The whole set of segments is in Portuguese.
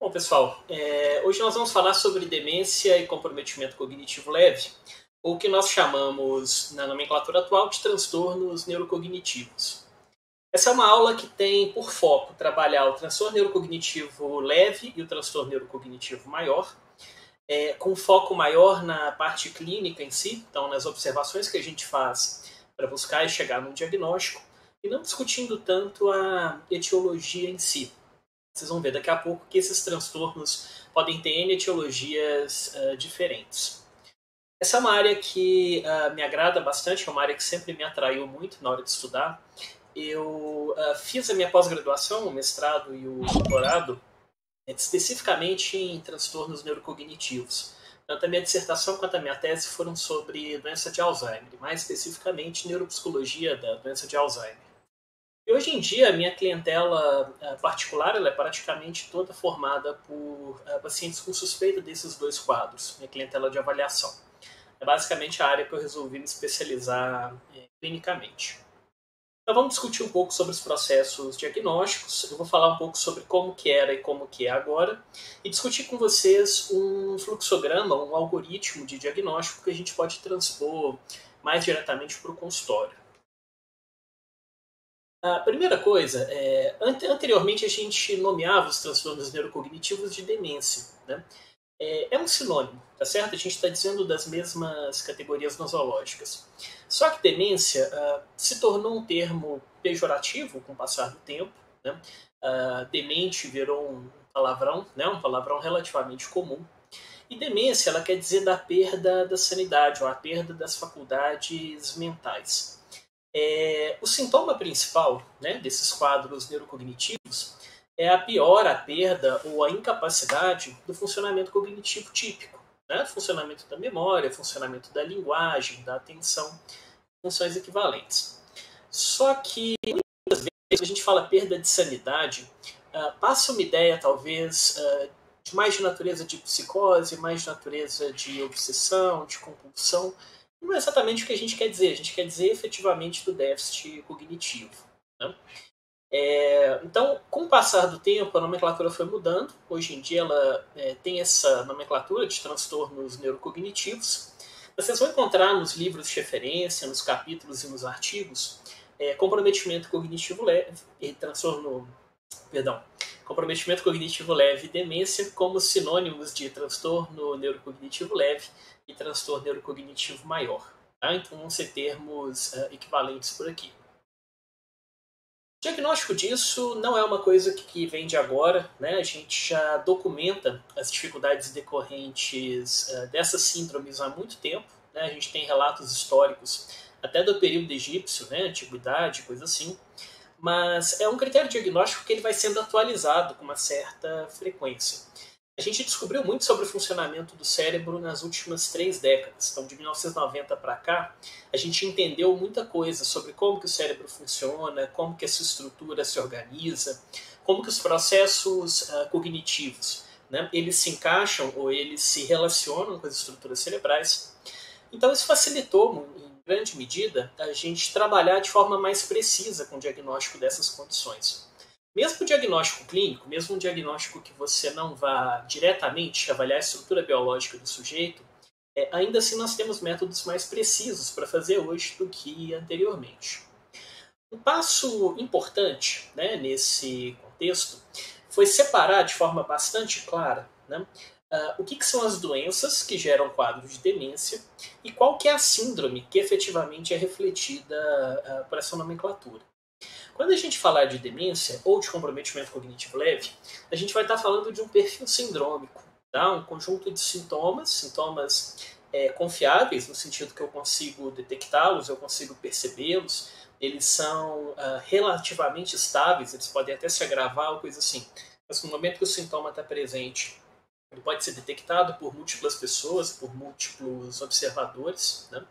Bom, pessoal, hoje nós vamos falar sobre demência e comprometimento cognitivo leve, ou o que nós chamamos, na nomenclatura atual, de transtornos neurocognitivos. Essa é uma aula que tem por foco trabalhar o transtorno neurocognitivo leve e o transtorno neurocognitivo maior, com foco maior na parte clínica em si, então nas observações que a gente faz para buscar e chegar num diagnóstico, e não discutindo tanto a etiologia em si. Vocês vão ver daqui a pouco que esses transtornos podem ter N etiologias diferentes. Essa é uma área que me agrada bastante, é uma área que sempre me atraiu muito na hora de estudar. Eu fiz a minha pós-graduação, o mestrado e o doutorado, especificamente em transtornos neurocognitivos. Tanto a minha dissertação quanto a minha tese foram sobre doença de Alzheimer, mais especificamente neuropsicologia da doença de Alzheimer. E hoje em dia, a minha clientela particular ela é praticamente toda formada por pacientes com suspeita desses dois quadros, minha clientela de avaliação. É basicamente a área que eu resolvi me especializar clinicamente. Então vamos discutir um pouco sobre os processos diagnósticos, eu vou falar um pouco sobre como que era e como que é agora, e discutir com vocês um fluxograma, um algoritmo de diagnóstico que a gente pode transpor mais diretamente para o consultório. A primeira coisa, anteriormente a gente nomeava os transtornos neurocognitivos de demência, né? É um sinônimo, tá certo? A gente está dizendo das mesmas categorias nosológicas. Só que demência se tornou um termo pejorativo com o passar do tempo, né? Demente virou um palavrão, né? Um palavrão relativamente comum. E demência ela quer dizer da perda da sanidade, ou a perda das faculdades mentais. O sintoma principal, né, desses quadros neurocognitivos é a piora, a perda ou a incapacidade do funcionamento cognitivo típico, né? Funcionamento da memória, funcionamento da linguagem, da atenção, funções equivalentes. Só que muitas vezes quando a gente fala perda de sanidade, passa uma ideia talvez de mais de natureza de psicose, mais de natureza de obsessão, de compulsão. Não é exatamente o que a gente quer dizer efetivamente do déficit cognitivo, né? Então, com o passar do tempo, a nomenclatura foi mudando. Hoje em dia ela tem essa nomenclatura de transtornos neurocognitivos. Vocês vão encontrar nos livros de referência, nos capítulos e nos artigos, comprometimento cognitivo leve e comprometimento cognitivo leve e demência como sinônimos de transtorno neurocognitivo leve e transtorno neurocognitivo maior. Tá? Então vão ser termos equivalentes por aqui. O diagnóstico disso não é uma coisa que vem de agora, né? A gente já documenta as dificuldades decorrentes dessas síndromes há muito tempo, né? A gente tem relatos históricos até do período egípcio, né? Antiguidade, coisa assim. Mas é um critério diagnóstico que ele vai sendo atualizado com uma certa frequência. A gente descobriu muito sobre o funcionamento do cérebro nas últimas 3 décadas. Então, de 1990 para cá, a gente entendeu muita coisa sobre como que o cérebro funciona, como que essa estrutura se organiza, como que os processos cognitivos, né, eles se encaixam ou eles se relacionam com as estruturas cerebrais. Então, isso facilitou, em grande medida, a gente trabalhar de forma mais precisa com o diagnóstico dessas condições. Mesmo o diagnóstico clínico, mesmo um diagnóstico que você não vá diretamente avaliar a estrutura biológica do sujeito, ainda assim nós temos métodos mais precisos para fazer hoje do que anteriormente. Um passo importante, né, nesse contexto foi separar de forma bastante clara, né, o que são as doenças que geram quadros de demência e qual que é a síndrome que efetivamente é refletida por essa nomenclatura. Quando a gente falar de demência ou de comprometimento cognitivo leve, a gente vai estar falando de um perfil sindrômico, tá? Um conjunto de sintomas confiáveis, no sentido que eu consigo detectá-los, eu consigo percebê-los, eles são relativamente estáveis, eles podem até se agravar ou coisa assim. Mas no momento que o sintoma está presente, ele pode ser detectado por múltiplas pessoas, por múltiplos observadores, né?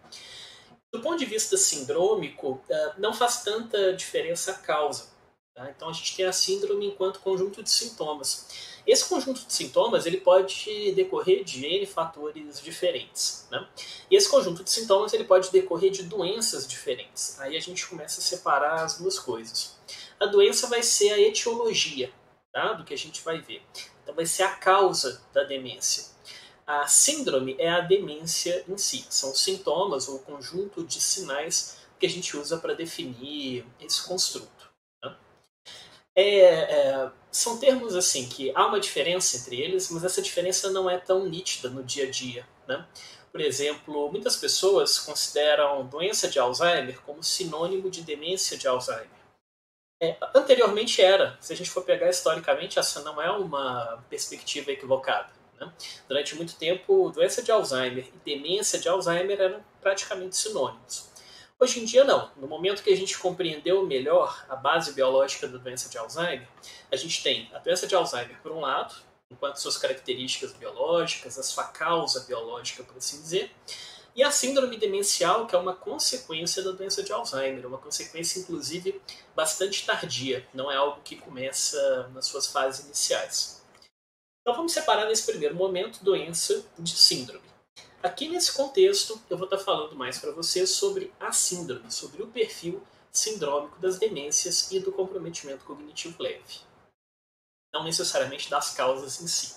Do ponto de vista sindrômico, não faz tanta diferença a causa. Tá? Então a gente tem a síndrome enquanto conjunto de sintomas. Esse conjunto de sintomas ele pode decorrer de N fatores diferentes. Né? E esse conjunto de sintomas ele pode decorrer de doenças diferentes. Aí a gente começa a separar as duas coisas. A doença vai ser a etiologia, tá? Do que a gente vai ver. Então vai ser a causa da demência. A síndrome é a demência em si. São sintomas ou o conjunto de sinais que a gente usa para definir esse construto. Né? São termos assim que há uma diferença entre eles, mas essa diferença não é tão nítida no dia a dia. Né? Por exemplo, muitas pessoas consideram doença de Alzheimer como sinônimo de demência de Alzheimer. Anteriormente era. Se a gente for pegar historicamente, essa não é uma perspectiva equivocada. Né? Durante muito tempo, doença de Alzheimer e demência de Alzheimer eram praticamente sinônimos. Hoje em dia, não. No momento que a gente compreendeu melhor a base biológica da doença de Alzheimer, a gente tem a doença de Alzheimer, por um lado, enquanto suas características biológicas, a sua causa biológica, por assim dizer, e a síndrome demencial, que é uma consequência da doença de Alzheimer, uma consequência, inclusive, bastante tardia, não é algo que começa nas suas fases iniciais. Então vamos separar nesse primeiro momento doença de síndrome. Aqui nesse contexto, eu vou estar falando mais para vocês sobre a síndrome, sobre o perfil sindrômico das demências e do comprometimento cognitivo leve. Não necessariamente das causas em si.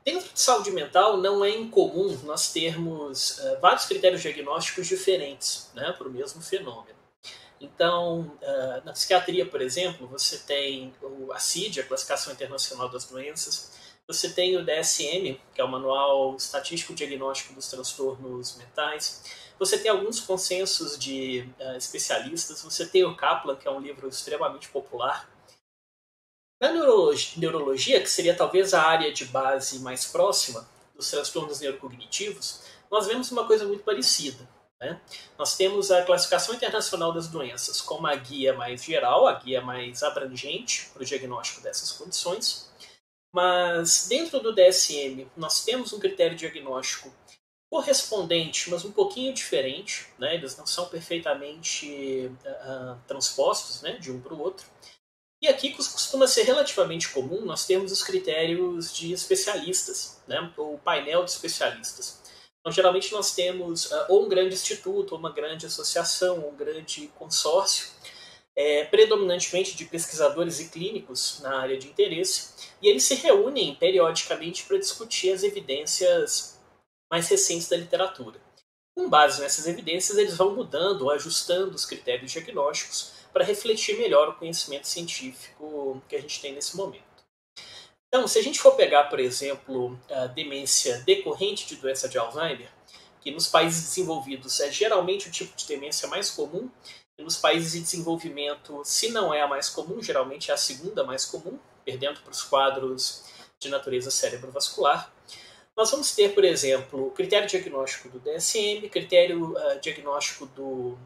Dentro de saúde mental, não é incomum nós termos vários critérios diagnósticos diferentes, né, para o mesmo fenômeno. Então, na psiquiatria, por exemplo, você tem a CID, a Classificação Internacional das Doenças, você tem o DSM, que é o Manual Estatístico Diagnóstico dos Transtornos Mentais, você tem alguns consensos de especialistas, você tem o Kaplan, que é um livro extremamente popular. Na neurologia, que seria talvez a área de base mais próxima dos transtornos neurocognitivos, nós vemos uma coisa muito parecida. Né? Nós temos a Classificação Internacional das Doenças como a guia mais geral, a guia mais abrangente para o diagnóstico dessas condições, mas dentro do DSM nós temos um critério diagnóstico correspondente, mas um pouquinho diferente, né? Eles não são perfeitamente transpostos, né, de um para o outro. E aqui costuma ser relativamente comum nós temos os critérios de especialistas, né, ou painel de especialistas. Então, geralmente nós temos ou um grande instituto, ou uma grande associação, ou um grande consórcio, predominantemente de pesquisadores e clínicos na área de interesse, e eles se reúnem periodicamente para discutir as evidências mais recentes da literatura. Com base nessas evidências, eles vão mudando ou ajustando os critérios diagnósticos para refletir melhor o conhecimento científico que a gente tem nesse momento. Então, se a gente for pegar, por exemplo, a demência decorrente de doença de Alzheimer, que nos países desenvolvidos é geralmente o tipo de demência mais comum, e nos países de desenvolvimento, se não é a mais comum, geralmente é a segunda mais comum, perdendo para os quadros de natureza cerebrovascular. Nós vamos ter, por exemplo, o critério diagnóstico do DSM, critério diagnóstico do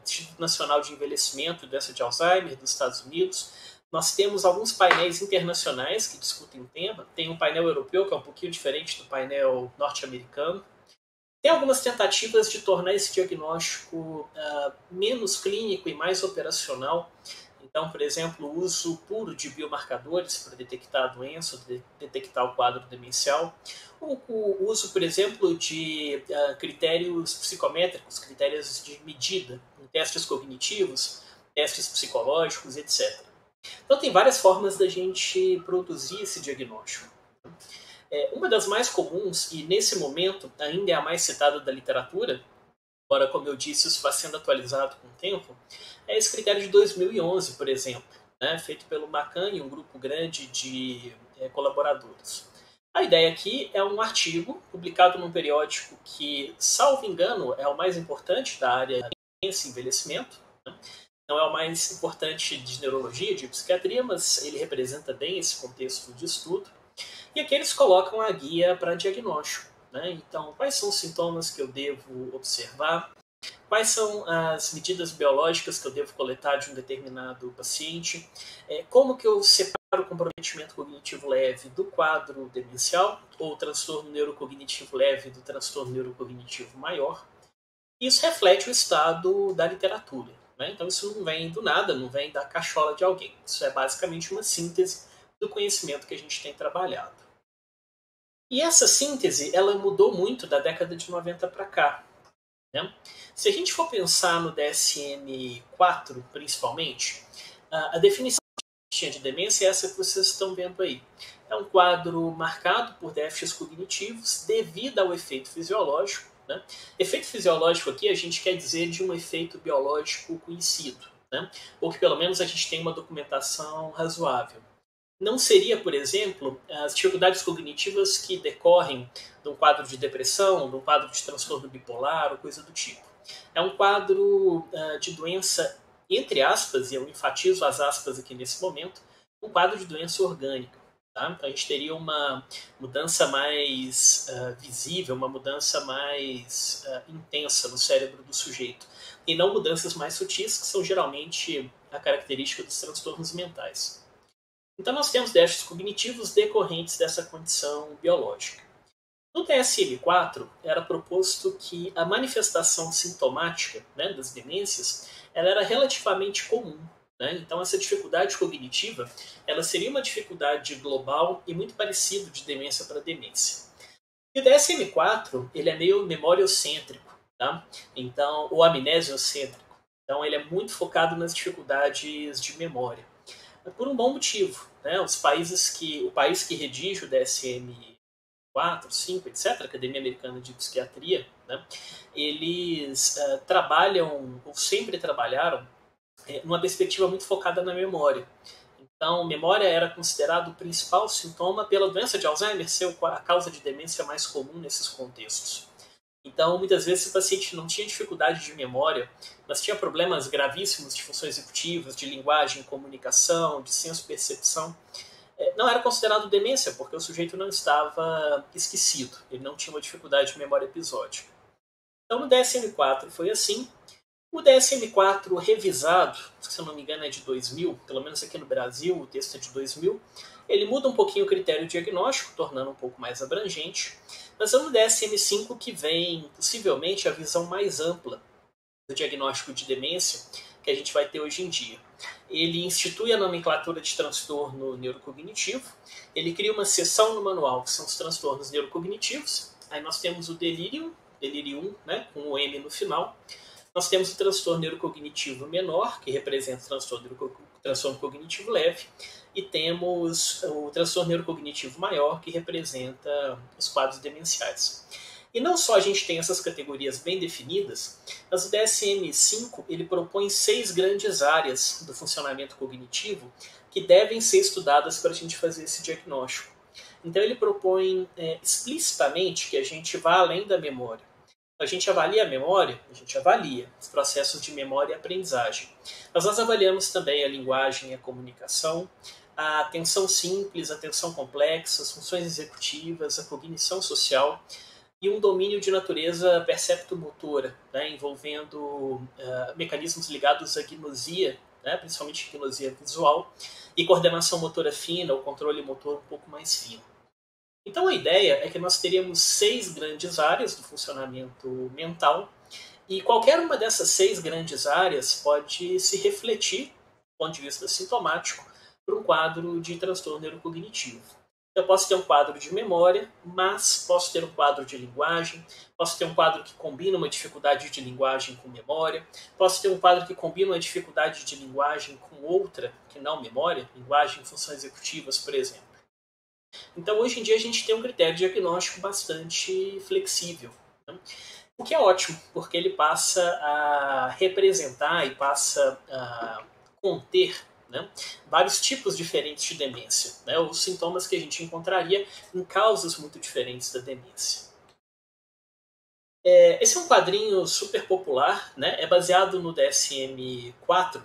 Instituto Nacional de Envelhecimento e Doença de Alzheimer dos Estados Unidos. Nós temos alguns painéis internacionais que discutem o tema. Tem um painel europeu, que é um pouquinho diferente do painel norte-americano. Tem algumas tentativas de tornar esse diagnóstico menos clínico e mais operacional. Então, por exemplo, o uso puro de biomarcadores para detectar a doença, detectar o quadro demencial. O uso, por exemplo, de critérios psicométricos, critérios de medida, testes cognitivos, testes psicológicos, etc. Então, tem várias formas da gente produzir esse diagnóstico. Uma das mais comuns, e nesse momento ainda é a mais citada da literatura, embora, como eu disse, isso vai sendo atualizado com o tempo, é esse critério de 2011, por exemplo, né, feito pelo Macan e um grupo grande de colaboradores. A ideia aqui é um artigo publicado num periódico que, salvo engano, é o mais importante da área de envelhecimento, né? Não é o mais importante de neurologia, de psiquiatria, mas ele representa bem esse contexto de estudo. E aqui eles colocam a guia para diagnóstico. Né? Então, quais são os sintomas que eu devo observar? Quais são as medidas biológicas que eu devo coletar de um determinado paciente? Como que eu separo o comprometimento cognitivo leve do quadro demencial ou transtorno neurocognitivo leve do transtorno neurocognitivo maior? Isso reflete o estado da literatura. Né? Então, isso não vem do nada, não vem da cachola de alguém. Isso é basicamente uma síntese do conhecimento que a gente tem trabalhado. E essa síntese, ela mudou muito da década de 90 para cá. Né? Se a gente for pensar no DSM-4, principalmente, a definição fichinha de demência é essa que vocês estão vendo aí. É um quadro marcado por déficits cognitivos devido ao efeito fisiológico, né? Efeito fisiológico aqui a gente quer dizer de um efeito biológico conhecido, né? Ou que pelo menos a gente tem uma documentação razoável. Não seria, por exemplo, as dificuldades cognitivas que decorrem de um quadro de depressão, de um quadro de transtorno bipolar ou coisa do tipo. É um quadro de doença, entre aspas, e eu enfatizo as aspas aqui nesse momento, um quadro de doença orgânica. Tá? Então a gente teria uma mudança mais visível, uma mudança mais intensa no cérebro do sujeito. E não mudanças mais sutis, que são geralmente a característica dos transtornos mentais. Então nós temos déficits cognitivos decorrentes dessa condição biológica. No DSM-4 era proposto que a manifestação sintomática, né, das demências ela era relativamente comum. Né? Então essa dificuldade cognitiva ela seria uma dificuldade global e muito parecido de demência para demência. E o DSM-4 ele é meio memoriocêntrico, tá? Então, ou amnesiocêntrico. Então ele é muito focado nas dificuldades de memória. Por um bom motivo. Né? O país que redige o DSM-4, 5, etc., Academia Americana de Psiquiatria, né? Eles trabalham, ou sempre trabalharam, numa perspectiva muito focada na memória. Então, memória era considerado o principal sintoma pela doença de Alzheimer ser a causa de demência mais comum nesses contextos. Então, muitas vezes, o paciente não tinha dificuldade de memória, mas tinha problemas gravíssimos de funções executivas, de linguagem, comunicação, de senso-percepção. Não era considerado demência, porque o sujeito não estava esquecido, ele não tinha uma dificuldade de memória episódica. Então, no DSM-4 foi assim. O DSM-4 revisado, se eu não me engano é de 2000, pelo menos aqui no Brasil o texto é de 2000, ele muda um pouquinho o critério diagnóstico, tornando um pouco mais abrangente, mas é no DSM-5 que vem, possivelmente, a visão mais ampla do diagnóstico de demência que a gente vai ter hoje em dia. Ele institui a nomenclatura de transtorno neurocognitivo, ele cria uma seção no manual que são os transtornos neurocognitivos, aí nós temos o delirium, né, com o M no final. Nós temos o transtorno neurocognitivo menor, que representa o transtorno cognitivo leve, e temos o transtorno neurocognitivo maior, que representa os quadros demenciais. E não só a gente tem essas categorias bem definidas, mas o DSM-5 ele propõe 6 grandes áreas do funcionamento cognitivo que devem ser estudadas para a gente fazer esse diagnóstico. Então ele propõe explicitamente que a gente vá além da memória. A gente avalia a memória, a gente avalia os processos de memória e aprendizagem. Mas nós avaliamos também a linguagem e a comunicação, a atenção simples, a atenção complexa, as funções executivas, a cognição social e um domínio de natureza perceptomotora, né, envolvendo mecanismos ligados à gnosia, né, principalmente gnosia visual, e coordenação motora fina, ou controle motor um pouco mais fino. Então a ideia é que nós teríamos 6 grandes áreas do funcionamento mental e qualquer uma dessas 6 grandes áreas pode se refletir, do ponto de vista sintomático, para um quadro de transtorno neurocognitivo. Eu posso ter um quadro de memória, mas posso ter um quadro de linguagem, posso ter um quadro que combina uma dificuldade de linguagem com memória, posso ter um quadro que combina uma dificuldade de linguagem com outra, que não memória, linguagem e funções executivas, por exemplo. Então, hoje em dia, a gente tem um critério diagnóstico bastante flexível, né? O que é ótimo, porque ele passa a representar e passa a conter, né, vários tipos diferentes de demência, né, os sintomas que a gente encontraria em causas muito diferentes da demência. Esse é um quadrinho super popular, né, é baseado no DSM-4,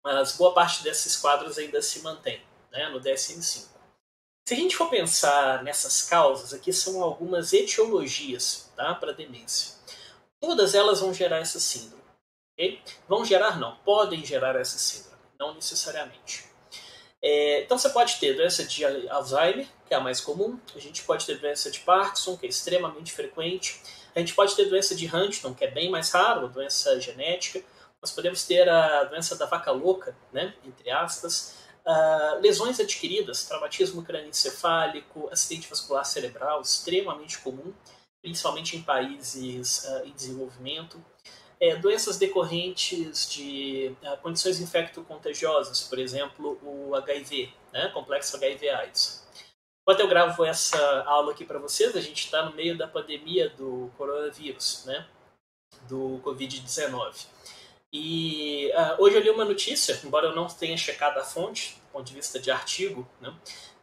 mas boa parte desses quadros ainda se mantém, né, no DSM-5. Se a gente for pensar nessas causas, aqui são algumas etiologias, tá, para demência. Todas elas vão gerar essa síndrome. Okay? Vão gerar não, podem gerar essa síndrome, não necessariamente. Então você pode ter doença de Alzheimer, que é a mais comum, a gente pode ter doença de Parkinson, que é extremamente frequente, a gente pode ter doença de Huntington, que é bem mais raro, a doença genética, nós podemos ter a doença da vaca louca, né, entre aspas, lesões adquiridas, traumatismo crânioencefálico, acidente vascular cerebral, extremamente comum, principalmente em países em desenvolvimento. doenças decorrentes de condições infecto-contagiosas, por exemplo, o HIV, né, complexo HIV-AIDS. Enquanto eu gravo essa aula aqui para vocês, a gente está no meio da pandemia do coronavírus, né, do Covid-19. E hoje eu li uma notícia, embora eu não tenha checado a fonte, do ponto de vista de artigo, né,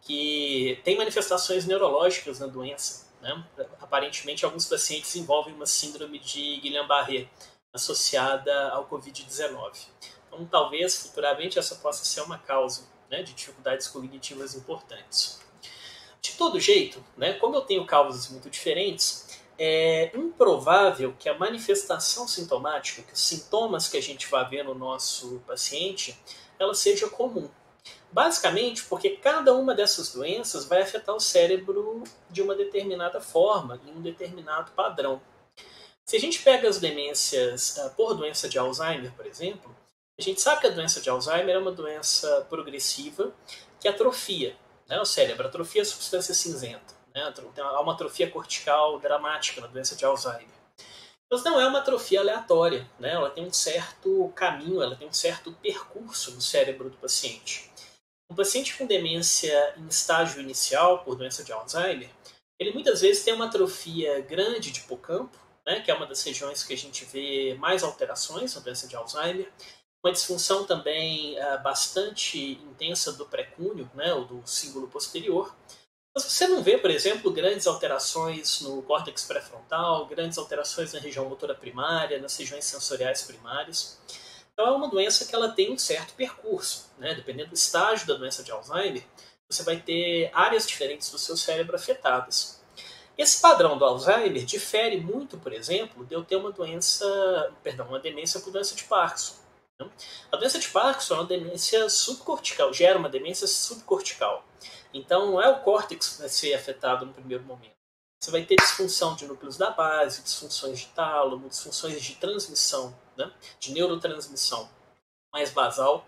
que tem manifestações neurológicas na doença. Né? Aparentemente, alguns pacientes desenvolvem uma síndrome de Guillain-Barré associada ao Covid-19. Então, talvez, futuramente, essa possa ser uma causa, né, de dificuldades cognitivas importantes. De todo jeito, né, como eu tenho causas muito diferentes, é improvável que a manifestação sintomática, que os sintomas que a gente vai ver no nosso paciente, ela seja comum. Basicamente porque cada uma dessas doenças vai afetar o cérebro de uma determinada forma, em um determinado padrão. Se a gente pega as demências por doença de Alzheimer, por exemplo, a gente sabe que a doença de Alzheimer é uma doença progressiva que atrofia, né, o cérebro, atrofia a substância cinzenta. Né, há uma atrofia cortical dramática na doença de Alzheimer. Mas não é uma atrofia aleatória, né, ela tem um certo caminho, ela tem um certo percurso no cérebro do paciente. Um paciente com demência em estágio inicial por doença de Alzheimer, ele muitas vezes tem uma atrofia grande de hipocampo, né, que é uma das regiões que a gente vê mais alterações na doença de Alzheimer, uma disfunção também bastante intensa do pré-cúneo, né, ou do cíngulo posterior. Mas você não vê, por exemplo, grandes alterações no córtex pré-frontal, grandes alterações na região motora primária, nas regiões sensoriais primárias. Então é uma doença que ela tem um certo percurso, né? Dependendo do estágio da doença de Alzheimer, você vai ter áreas diferentes do seu cérebro afetadas. Esse padrão do Alzheimer difere muito, por exemplo, de eu ter uma demência por doença de Parkinson. Né? A doença de Parkinson é uma demência subcortical, gera uma demência subcortical. Então não é o córtex que vai ser afetado no primeiro momento. Você vai ter disfunção de núcleos da base, disfunções de tálamo, disfunções de transmissão, né, de neurotransmissão mais basal,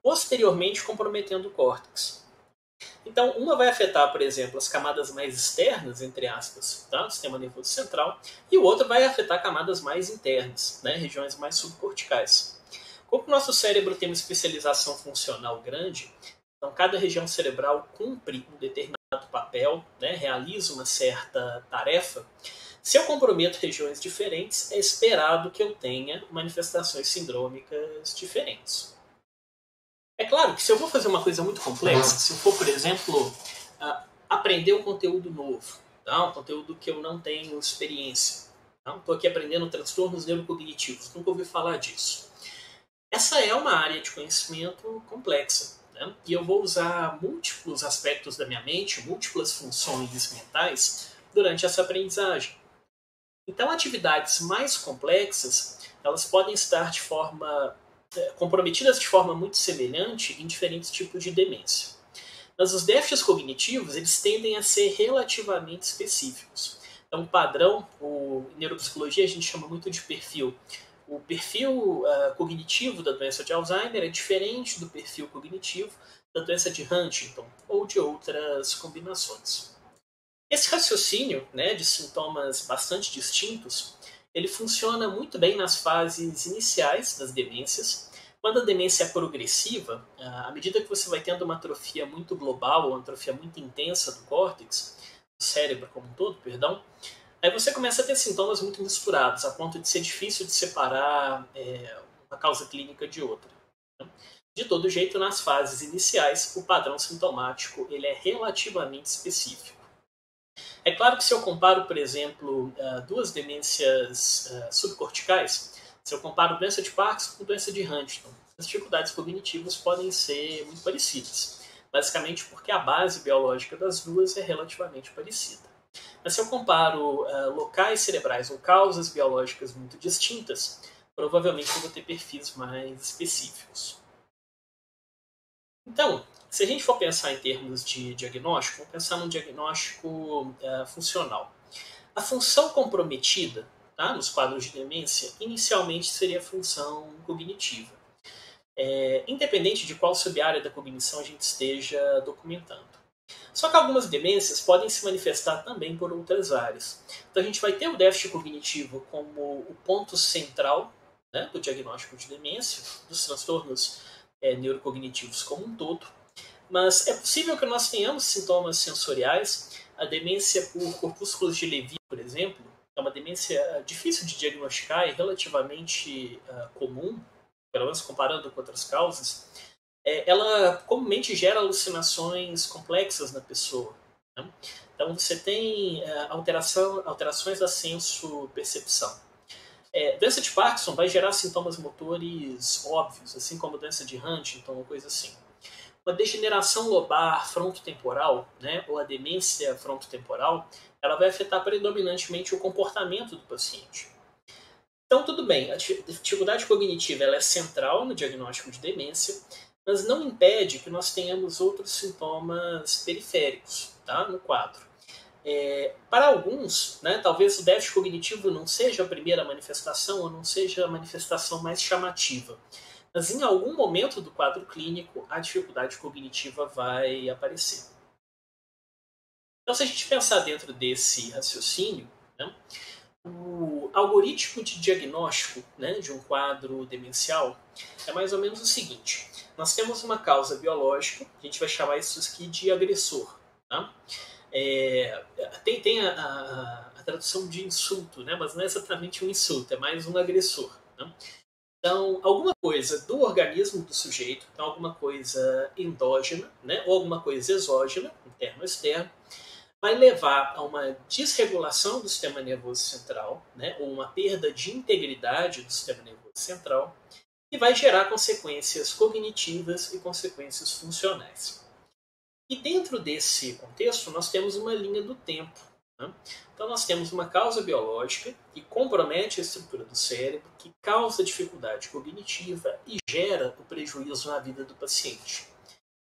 posteriormente comprometendo o córtex. Então, uma vai afetar, por exemplo, as camadas mais externas, entre aspas, tá, do sistema nervoso central, e o outro vai afetar camadas mais internas, né, regiões mais subcorticais. Como o nosso cérebro tem uma especialização funcional grande, então cada região cerebral cumpre um determinado papel, né, realiza uma certa tarefa. Se eu comprometo regiões diferentes, é esperado que eu tenha manifestações sindrômicas diferentes. É claro que se eu vou fazer uma coisa muito complexa, se eu for, por exemplo, aprender um conteúdo novo, tá? Um conteúdo que eu não tenho experiência, tá? Estou aqui aprendendo transtornos neurocognitivos, nunca ouvi falar disso. Essa é uma área de conhecimento complexa, né? E eu vou usar múltiplos aspectos da minha mente, múltiplas funções mentais durante essa aprendizagem. Então, atividades mais complexas, elas podem estar comprometidas de forma muito semelhante em diferentes tipos de demência. Mas os déficits cognitivos, eles tendem a ser relativamente específicos. Então, o padrão, em neuropsicologia a gente chama muito de perfil. O perfil cognitivo da doença de Alzheimer é diferente do perfil cognitivo da doença de Huntington ou de outras combinações. Esse raciocínio, né, de sintomas bastante distintos, ele funciona muito bem nas fases iniciais das demências. Quando a demência é progressiva, à medida que você vai tendo uma atrofia muito global, ou uma atrofia muito intensa do córtex, do cérebro como um todo, perdão, aí você começa a ter sintomas muito misturados, a ponto de ser difícil de separar uma causa clínica de outra. De todo jeito, nas fases iniciais, o padrão sintomático ele é relativamente específico. É claro que se eu comparo, por exemplo, duas demências subcorticais, se eu comparo doença de Parkinson com doença de Huntington, as dificuldades cognitivas podem ser muito parecidas, basicamente porque a base biológica das duas é relativamente parecida. Mas se eu comparo locais cerebrais ou causas biológicas muito distintas, provavelmente eu vou ter perfis mais específicos. Então, se a gente for pensar em termos de diagnóstico, vamos pensar num diagnóstico funcional. A função comprometida, tá, nos quadros de demência, inicialmente seria a função cognitiva. Independente de qual sub-área da cognição a gente esteja documentando. Só que algumas demências podem se manifestar também por outras áreas. Então a gente vai ter o déficit cognitivo como o ponto central, né, do diagnóstico de demência, dos transtornos neurocognitivos como um todo. Mas é possível que nós tenhamos sintomas sensoriais. A demência por corpúsculos de Levi, por exemplo, é uma demência difícil de diagnosticar e relativamente comum, pelo menos comparando com outras causas. Ela comumente gera alucinações complexas na pessoa, né? Então você tem alterações da senso-percepção. Doença de Parkinson vai gerar sintomas motores óbvios, assim como doença de Huntington ou coisa assim. Uma degeneração lobar frontotemporal, né, ou a demência frontotemporal, ela vai afetar predominantemente o comportamento do paciente. Então, tudo bem, a dificuldade cognitiva ela é central no diagnóstico de demência, mas não impede que nós tenhamos outros sintomas periféricos, tá, no quadro. Para alguns, né, talvez o déficit cognitivo não seja a primeira manifestação ou não seja a manifestação mais chamativa. Mas em algum momento do quadro clínico, a dificuldade cognitiva vai aparecer. Então, se a gente pensar dentro desse raciocínio, né, o algoritmo de diagnóstico, né, de um quadro demencial é mais ou menos o seguinte. Nós temos uma causa biológica, a gente vai chamar isso aqui de agressor. Tá? Tem a tradução de insulto, né, mas não é exatamente um insulto, é mais um agressor. Né? Então, alguma coisa do organismo do sujeito, então alguma coisa endógena, né, ou alguma coisa exógena, interno ou externo, vai levar a uma desregulação do sistema nervoso central, né, ou uma perda de integridade do sistema nervoso central, e vai gerar consequências cognitivas e consequências funcionais. E dentro desse contexto, nós temos uma linha do tempo. Né? Então, nós temos uma causa biológica que compromete a estrutura do cérebro, que causa dificuldade cognitiva e gera o prejuízo na vida do paciente.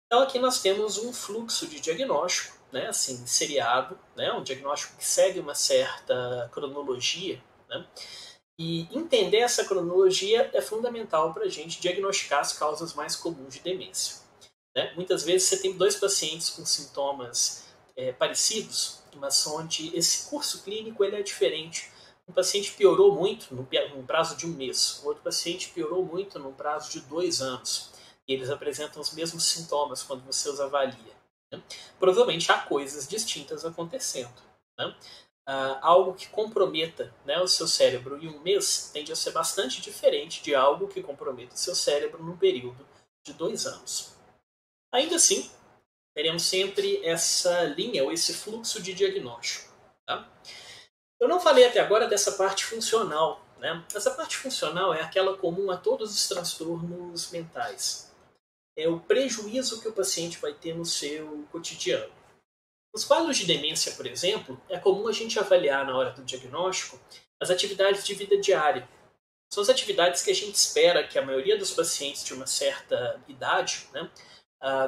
Então, aqui nós temos um fluxo de diagnóstico, né, assim, seriado, né, um diagnóstico que segue uma certa cronologia. Né? E entender essa cronologia é fundamental para a gente diagnosticar as causas mais comuns de demência. Né? Muitas vezes você tem dois pacientes com sintomas parecidos, mas onde esse curso clínico ele é diferente. Um paciente piorou muito no prazo de um mês, o outro paciente piorou muito no prazo de 2 anos. E eles apresentam os mesmos sintomas quando você os avalia. Né? Provavelmente há coisas distintas acontecendo. Né? Algo que comprometa, né, o seu cérebro em um mês tende a ser bastante diferente de algo que comprometa o seu cérebro num período de 2 anos. Ainda assim, teremos sempre essa linha ou esse fluxo de diagnóstico. Tá? Eu não falei até agora dessa parte funcional. Né? Essa parte funcional é aquela comum a todos os transtornos mentais. É o prejuízo que o paciente vai ter no seu cotidiano. Nos quadros de demência, por exemplo, é comum a gente avaliar na hora do diagnóstico as atividades de vida diária. São as atividades que a gente espera que a maioria dos pacientes de uma certa idade, né,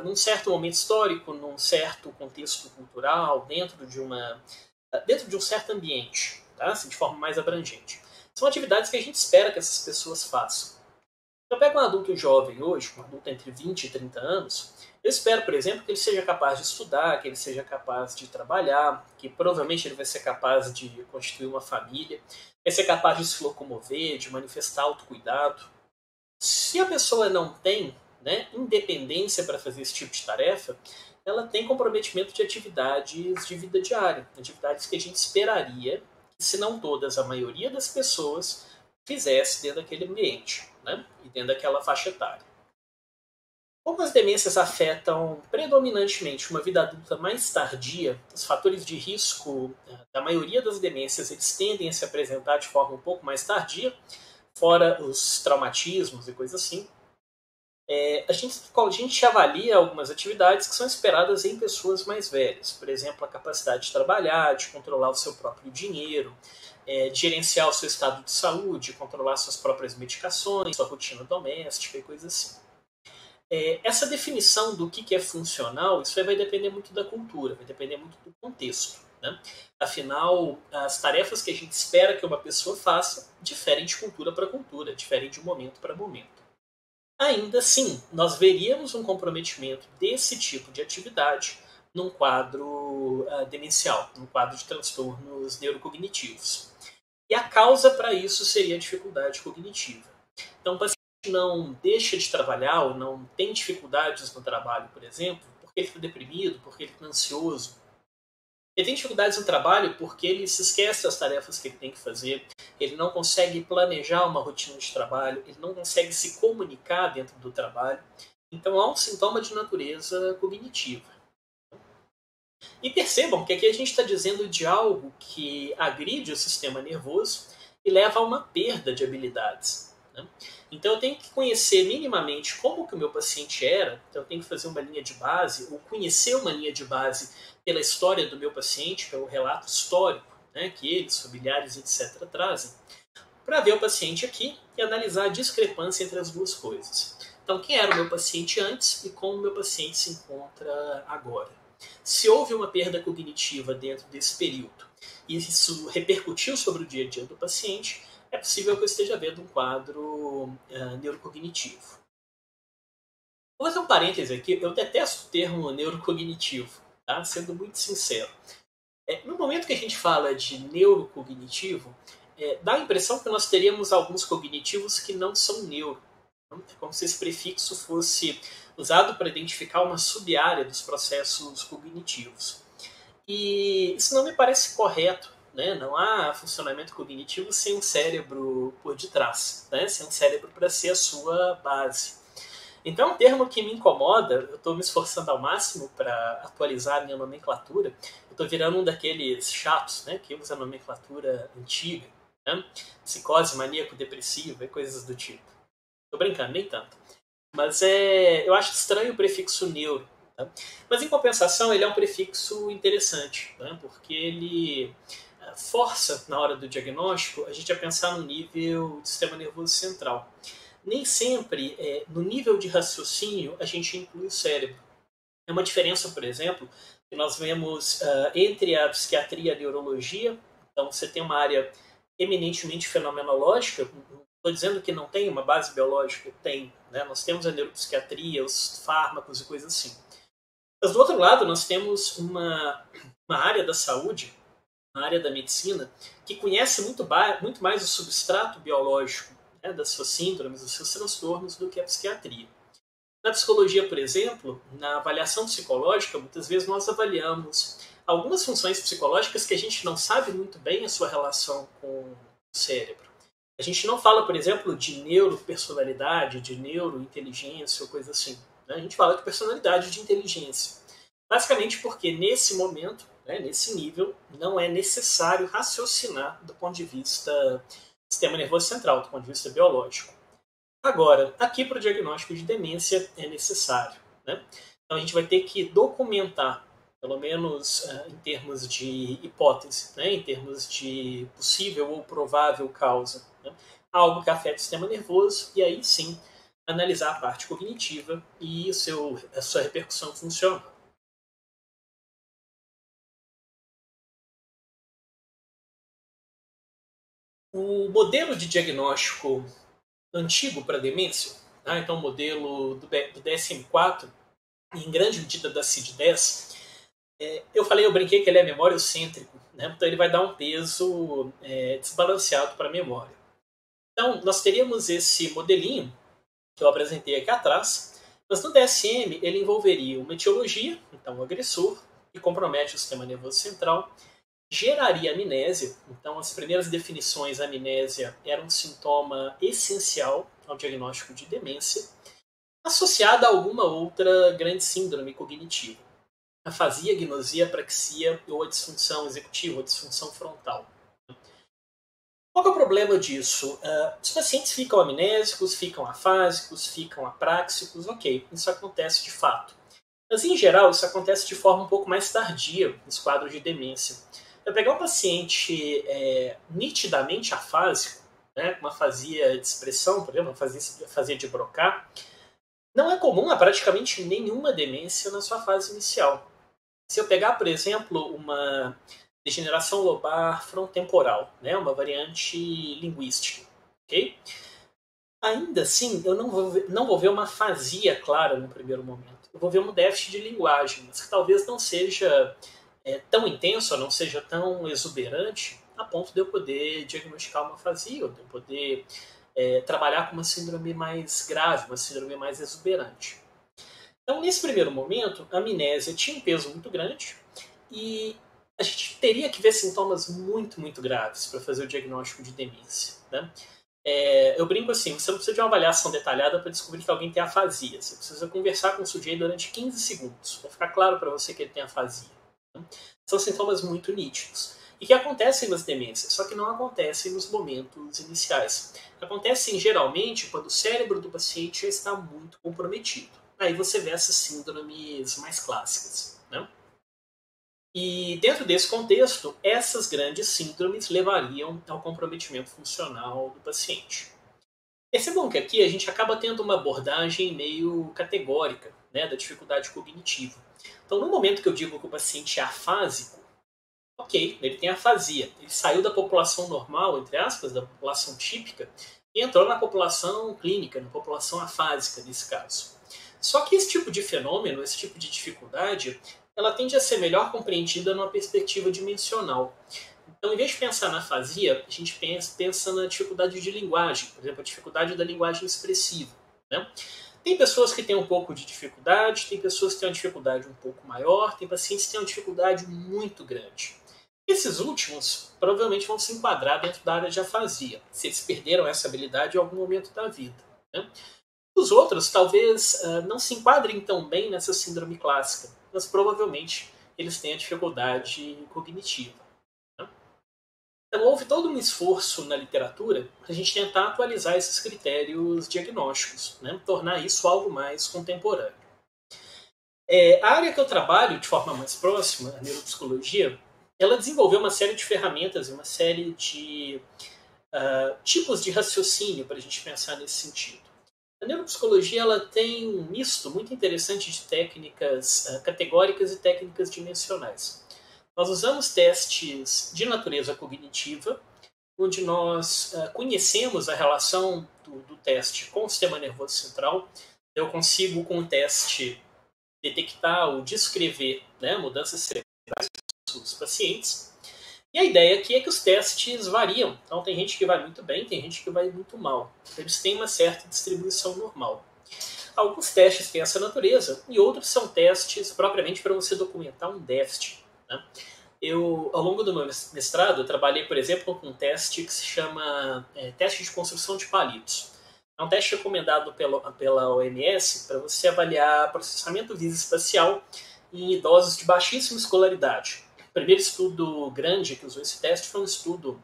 num certo momento histórico, num certo contexto cultural, dentro de um certo ambiente, tá? Assim, de forma mais abrangente. São atividades que a gente espera que essas pessoas façam. Se eu pego um adulto jovem hoje, um adulto entre 20 e 30 anos, eu espero, por exemplo, que ele seja capaz de estudar, que ele seja capaz de trabalhar, que provavelmente ele vai ser capaz de constituir uma família, vai ser capaz de se locomover, de manifestar autocuidado. Se a pessoa não tem, né, independência para fazer esse tipo de tarefa, ela tem comprometimento de atividades de vida diária, atividades que a gente esperaria que, se não todas, a maioria das pessoas fizesse dentro daquele ambiente, né, e dentro daquela faixa etária. Como as demências afetam predominantemente uma vida adulta mais tardia, os fatores de risco da maioria das demências eles tendem a se apresentar de forma um pouco mais tardia, fora os traumatismos e coisas assim. A gente avalia algumas atividades que são esperadas em pessoas mais velhas. Por exemplo, a capacidade de trabalhar, de controlar o seu próprio dinheiro, de gerenciar o seu estado de saúde, controlar suas próprias medicações, sua rotina doméstica e coisas assim. Essa definição do que é funcional, isso vai depender muito da cultura, vai depender muito do contexto. Né? Afinal, as tarefas que a gente espera que uma pessoa faça diferem de cultura para cultura, diferem de momento para momento. Ainda assim, nós veríamos um comprometimento desse tipo de atividade num quadro demencial, num quadro de transtornos neurocognitivos. E a causa para isso seria a dificuldade cognitiva. Então, o paciente não deixa de trabalhar ou não tem dificuldades no trabalho, por exemplo, porque ele está deprimido, porque ele está ansioso. Ele tem dificuldades no trabalho porque ele se esquece das tarefas que ele tem que fazer, ele não consegue planejar uma rotina de trabalho, ele não consegue se comunicar dentro do trabalho. Então há um sintoma de natureza cognitiva. E percebam que aqui a gente está dizendo de algo que agride o sistema nervoso e leva a uma perda de habilidades. Né? Então eu tenho que conhecer minimamente como que o meu paciente era, então eu tenho que fazer uma linha de base, ou conhecer uma linha de base pela história do meu paciente, pelo relato histórico, né, que eles, familiares, etc., trazem, para ver o paciente aqui e analisar a discrepância entre as duas coisas. Então, quem era o meu paciente antes e como o meu paciente se encontra agora. Se houve uma perda cognitiva dentro desse período e isso repercutiu sobre o dia a dia do paciente, é possível que eu esteja vendo um quadro neurocognitivo. Vou fazer um parêntese aqui, eu detesto o termo neurocognitivo, tá? Sendo muito sincero. No momento que a gente fala de neurocognitivo, dá a impressão que nós teríamos alguns cognitivos que não são neuro. É como se esse prefixo fosse usado para identificar uma sub-área dos processos cognitivos. E isso não me parece correto. Né? Não há funcionamento cognitivo sem um cérebro por detrás, né? Sem um cérebro para ser a sua base. Então, um termo que me incomoda, eu estou me esforçando ao máximo para atualizar a minha nomenclatura, eu estou virando um daqueles chatos, né, que usa a nomenclatura antiga, né? Psicose, maníaco, depressivo e coisas do tipo. Estou brincando, nem tanto. Mas eu acho estranho o prefixo neuro. Tá? Mas, em compensação, ele é um prefixo interessante, né? Porque ele força, na hora do diagnóstico, a gente a pensar no nível do sistema nervoso central. Nem sempre, no nível de raciocínio, a gente inclui o cérebro. É uma diferença, por exemplo, que nós vemos entre a psiquiatria e a neurologia. Então, você tem uma área eminentemente fenomenológica. Não estou dizendo que não tem uma base biológica, tem. Né? Nós temos a neuropsiquiatria, os fármacos e coisas assim. Mas, do outro lado, nós temos uma área da saúde, uma área da medicina, que conhece muito mais o substrato biológico, né, das suas síndromes, dos seus transtornos, do que a psiquiatria. Na psicologia, por exemplo, na avaliação psicológica, muitas vezes nós avaliamos algumas funções psicológicas que a gente não sabe muito bem a sua relação com o cérebro. A gente não fala, por exemplo, de neuropersonalidade, de neurointeligência ou coisa assim. Né? A gente fala de personalidade e de inteligência. Basicamente porque nesse momento, né, nesse nível, não é necessário raciocinar do ponto de vista sistema nervoso central, do ponto de vista biológico. Agora, aqui para o diagnóstico de demência é necessário. Né? Então a gente vai ter que documentar, pelo menos em termos de hipótese, né? Em termos de possível ou provável causa, né? Algo que afeta o sistema nervoso, e aí sim analisar a parte cognitiva e a sua repercussão funcional. O modelo de diagnóstico antigo para demência, tá? Então o modelo do DSM-4, em grande medida da CID-10, eu brinquei que ele é memória-cêntrico, né? Então ele vai dar um peso desbalanceado para a memória. Então nós teríamos esse modelinho que eu apresentei aqui atrás, mas no DSM ele envolveria uma etiologia, então o agressor, que compromete o sistema nervoso central, geraria amnésia. Então, as primeiras definições, a amnésia era um sintoma essencial ao diagnóstico de demência, associada a alguma outra grande síndrome cognitiva. Afasia, agnosia, apraxia ou a disfunção executiva, ou a disfunção frontal. Qual é o problema disso? Os pacientes ficam amnésicos, ficam afásicos, ficam apráxicos, ok, isso acontece de fato. Mas, em geral, isso acontece de forma um pouco mais tardia nos quadros de demência. Eu pegar um paciente nitidamente afásico, né, uma afasia de expressão, por exemplo, uma afasia de Broca, não é comum a praticamente nenhuma demência na sua fase inicial. Se eu pegar, por exemplo, uma degeneração lobar frontemporal, né, uma variante linguística, ok? Ainda assim, eu não vou ver uma afasia clara no primeiro momento. Eu vou ver um déficit de linguagem, mas que talvez não seja tão intenso, ou não seja tão exuberante, a ponto de eu poder diagnosticar uma afasia, ou de eu poder trabalhar com uma síndrome mais grave, uma síndrome mais exuberante. Então, nesse primeiro momento, a amnésia tinha um peso muito grande e a gente teria que ver sintomas muito, muito graves para fazer o diagnóstico de demência, né? Eu brinco assim, você não precisa de uma avaliação detalhada para descobrir que alguém tem afasia. Você precisa conversar com o sujeito durante 15 segundos para ficar claro para você que ele tem afasia, né? São sintomas muito nítidos e que acontecem nas demências, só que não acontecem nos momentos iniciais. Acontecem geralmente quando o cérebro do paciente já está muito comprometido. Aí você vê essas síndromes mais clássicas, né? E dentro desse contexto, essas grandes síndromes levariam ao comprometimento funcional do paciente. Percebam que aqui a gente acaba tendo uma abordagem meio categórica, né, da dificuldade cognitiva. Então, no momento que eu digo que o paciente é afásico, ok, ele tem afasia. Ele saiu da população normal, entre aspas, da população típica, e entrou na população clínica, na população afásica, nesse caso. Só que esse tipo de fenômeno, esse tipo de dificuldade, ela tende a ser melhor compreendida numa perspectiva dimensional. Então, em vez de pensar na afasia, a gente pensa na dificuldade de linguagem, por exemplo, a dificuldade da linguagem expressiva, né? Tem pessoas que têm um pouco de dificuldade, tem pessoas que têm uma dificuldade um pouco maior, tem pacientes que têm uma dificuldade muito grande. Esses últimos provavelmente vão se enquadrar dentro da área de afasia, se eles perderam essa habilidade em algum momento da vida, né? Os outros talvez não se enquadrem tão bem nessa síndrome clássica, mas provavelmente eles têm a dificuldade cognitiva, né? Então houve todo um esforço na literatura para a gente tentar atualizar esses critérios diagnósticos, né? Tornar isso algo mais contemporâneo. A área que eu trabalho de forma mais próxima, a neuropsicologia, ela desenvolveu uma série de ferramentas e uma série de tipos de raciocínio para a gente pensar nesse sentido. A neuropsicologia ela tem um misto muito interessante de técnicas categóricas e técnicas dimensionais. Nós usamos testes de natureza cognitiva, onde nós conhecemos a relação do teste com o sistema nervoso central. Eu consigo, com o teste, detectar ou descrever, né, mudanças cerebrais dos pacientes. E a ideia aqui é que os testes variam. Então tem gente que vai muito bem, tem gente que vai muito mal. Eles têm uma certa distribuição normal. Alguns testes têm essa natureza e outros são testes propriamente para você documentar um déficit, né? Ao longo do meu mestrado, eu trabalhei, por exemplo, com um teste que se chama teste de construção de palitos. É um teste recomendado pela OMS para você avaliar processamento visoespacial em idosos de baixíssima escolaridade. O primeiro estudo grande que usou esse teste foi um estudo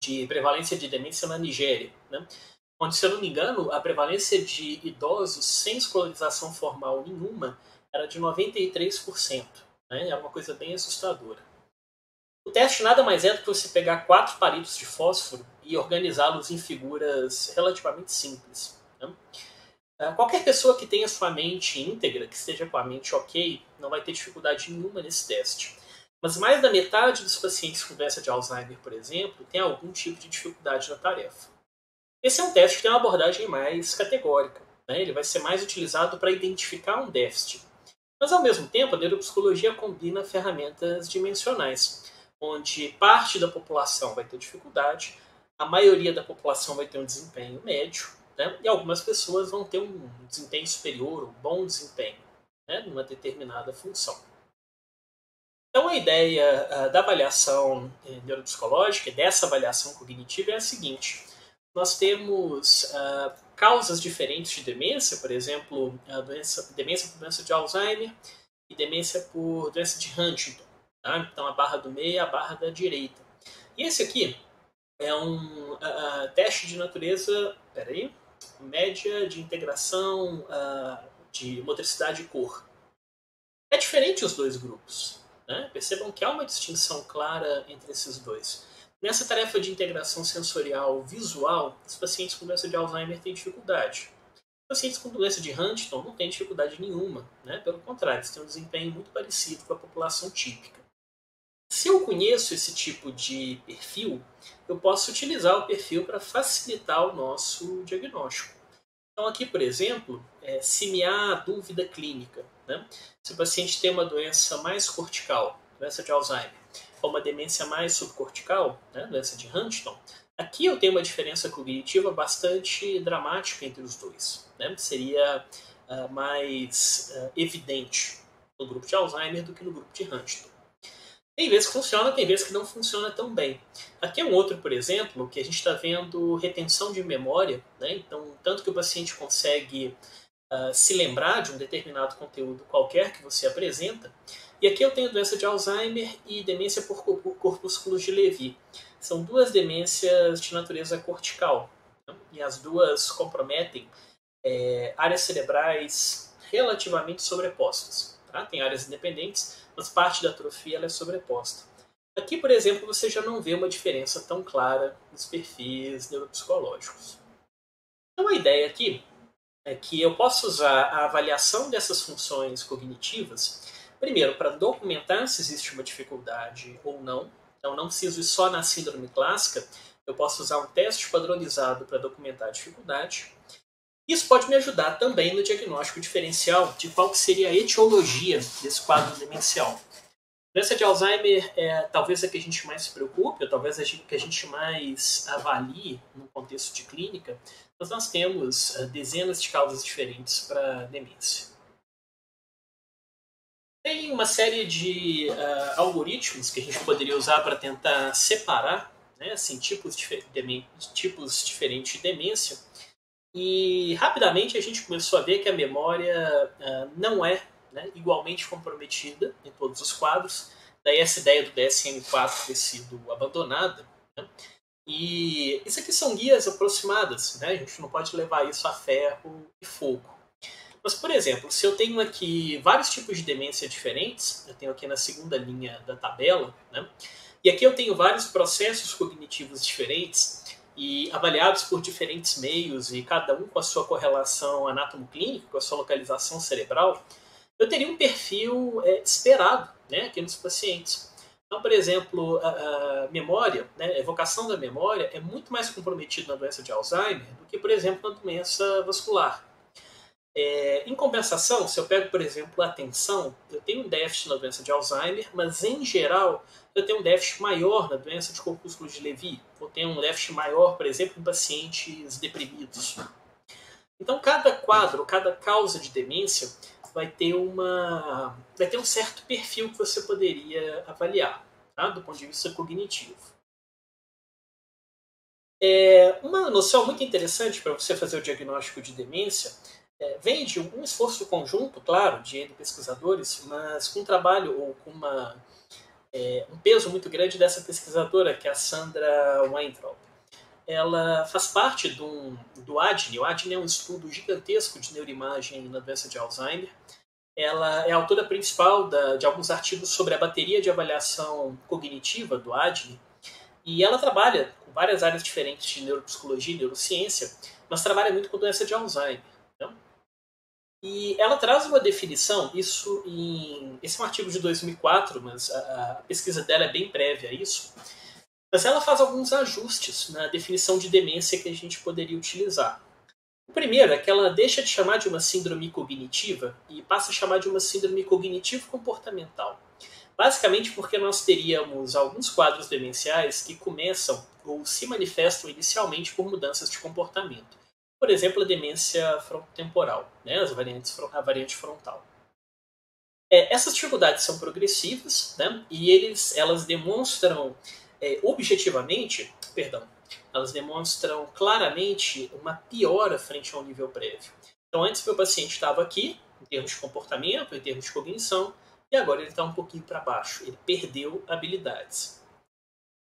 de prevalência de demência na Nigéria, né? Onde, se eu não me engano, a prevalência de idosos sem escolarização formal nenhuma era de 93%, né? É uma coisa bem assustadora. O teste nada mais é do que você pegar 4 palitos de fósforo e organizá-los em figuras relativamente simples, né? Qualquer pessoa que tenha sua mente íntegra, que esteja com a mente ok, não vai ter dificuldade nenhuma nesse teste. Mas mais da metade dos pacientes com doença de Alzheimer, por exemplo, tem algum tipo de dificuldade na tarefa. Esse é um teste que tem uma abordagem mais categórica, né? Ele vai ser mais utilizado para identificar um déficit. Mas, ao mesmo tempo, a neuropsicologia combina ferramentas dimensionais, onde parte da população vai ter dificuldade, a maioria da população vai ter um desempenho médio, né? E algumas pessoas vão ter um desempenho superior, um bom desempenho, né, numa determinada função. Então a ideia da avaliação neuropsicológica, dessa avaliação cognitiva, é a seguinte. Nós temos causas diferentes de demência, por exemplo, demência por doença de Alzheimer e demência por doença de Huntington, tá? Então a barra do meio e a barra da direita. E esse aqui é um teste de natureza, média de integração de motricidade e cor. É diferente os dois grupos, né? Percebam que há uma distinção clara entre esses dois. Nessa tarefa de integração sensorial visual, os pacientes com doença de Alzheimer têm dificuldade. Os pacientes com doença de Huntington não têm dificuldade nenhuma, né? Pelo contrário, eles têm um desempenho muito parecido com a população típica. Se eu conheço esse tipo de perfil, eu posso utilizar o perfil para facilitar o nosso diagnóstico. Então aqui, por exemplo, se há dúvida clínica, né? Se o paciente tem uma doença mais cortical, doença de Alzheimer, ou uma demência mais subcortical, né? Doença de Huntington, Aqui eu tenho uma diferença cognitiva bastante dramática entre os dois. Né? Seria mais evidente no grupo de Alzheimer do que no grupo de Huntington. Tem vezes que funciona, tem vezes que não funciona tão bem. Aqui é um outro, por exemplo, que a gente está vendo retenção de memória. Né? Então, tanto que o paciente consegue se lembrar de um determinado conteúdo qualquer que você apresenta. E aqui eu tenho doença de Alzheimer e demência por corpúsculos de Levy. São duas demências de natureza cortical. Né? E as duas comprometem áreas cerebrais relativamente sobrepostas. Tá? Tem áreas independentes, mas parte da atrofia ela é sobreposta. Aqui, por exemplo, você já não vê uma diferença tão clara nos perfis neuropsicológicos. Então a ideia aqui é que eu posso usar a avaliação dessas funções cognitivas, primeiro, para documentar se existe uma dificuldade ou não. Então, não preciso ir só na síndrome clássica, eu posso usar um teste padronizado para documentar a dificuldade. Isso pode me ajudar também no diagnóstico diferencial de qual que seria a etiologia desse quadro demencial. A doença de Alzheimer é talvez a que a gente mais se preocupe, ou talvez a que a gente mais avalie no contexto de clínica, mas nós temos dezenas de causas diferentes para demência. Tem uma série de algoritmos que a gente poderia usar para tentar separar, né, assim, tipos diferentes de demência. E rapidamente a gente começou a ver que a memória não é, né, igualmente comprometida em todos os quadros. Daí essa ideia do DSM-4 ter sido abandonada. Né? E isso aqui são guias aproximadas, né? A gente não pode levar isso a ferro e fogo. Mas, por exemplo, se eu tenho aqui vários tipos de demência diferentes, eu tenho aqui na segunda linha da tabela, né? E aqui eu tenho vários processos cognitivos diferentes e avaliados por diferentes meios e cada um com a sua correlação anátomo-clínica, com a sua localização cerebral, eu teria um perfil esperado, né, aqui nos pacientes. Então, por exemplo, a memória, né, a evocação da memória é muito mais comprometida na doença de Alzheimer do que, por exemplo, na doença vascular. Em compensação, se eu pego, por exemplo, a atenção, eu tenho um déficit na doença de Alzheimer, mas, em geral, eu tenho um déficit maior na doença de corpúsculos de Levy, ou tenho um déficit maior, por exemplo, em pacientes deprimidos. Então, cada quadro, cada causa de demência vai ter um certo perfil que você poderia avaliar, tá? Do ponto de vista cognitivo. Uma noção muito interessante para você fazer o diagnóstico de demência vem de um esforço conjunto, claro, de pesquisadores, mas com um trabalho ou com um peso muito grande dessa pesquisadora, que é a Sandra Weintraub. Ela faz parte do ADNI. O ADNI é um estudo gigantesco de neuroimagem na doença de Alzheimer. Ela é autora principal de alguns artigos sobre a bateria de avaliação cognitiva do ADNI, e ela trabalha com várias áreas diferentes de neuropsicologia e neurociência, mas trabalha muito com doença de Alzheimer. Então, e ela traz uma definição, esse é um artigo de 2004, mas a pesquisa dela é bem prévia a isso, mas ela faz alguns ajustes na definição de demência que a gente poderia utilizar. O primeiro é que ela deixa de chamar de uma síndrome cognitiva e passa a chamar de uma síndrome cognitivo-comportamental. Basicamente porque nós teríamos alguns quadros demenciais que começam ou se manifestam inicialmente por mudanças de comportamento. Por exemplo, a demência frontotemporal, né, a variante frontal. Essas dificuldades são progressivas, né, e elas demonstram objetivamente, elas demonstram claramente uma piora frente ao nível prévio. Então, antes meu paciente estava aqui, em termos de comportamento, em termos de cognição, e agora ele está um pouquinho para baixo, ele perdeu habilidades.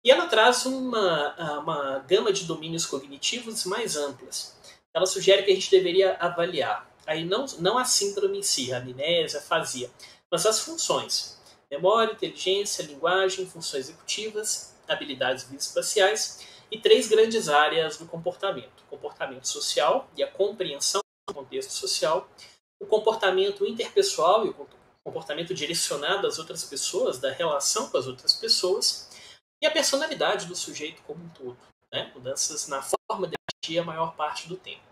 E ela traz uma gama de domínios cognitivos mais amplas. Ela sugere que a gente deveria avaliar, aí não a síndrome em si, a amnésia, a afasia, mas as funções: memória, inteligência, linguagem, funções executivas, habilidades viscoespaciais e 3 grandes áreas do comportamento: o comportamento social e a compreensão do contexto social, o comportamento interpessoal e o comportamento direcionado às outras pessoas, da relação com as outras pessoas, e a personalidade do sujeito como um todo, né? Mudanças na forma de agir a maior parte do tempo.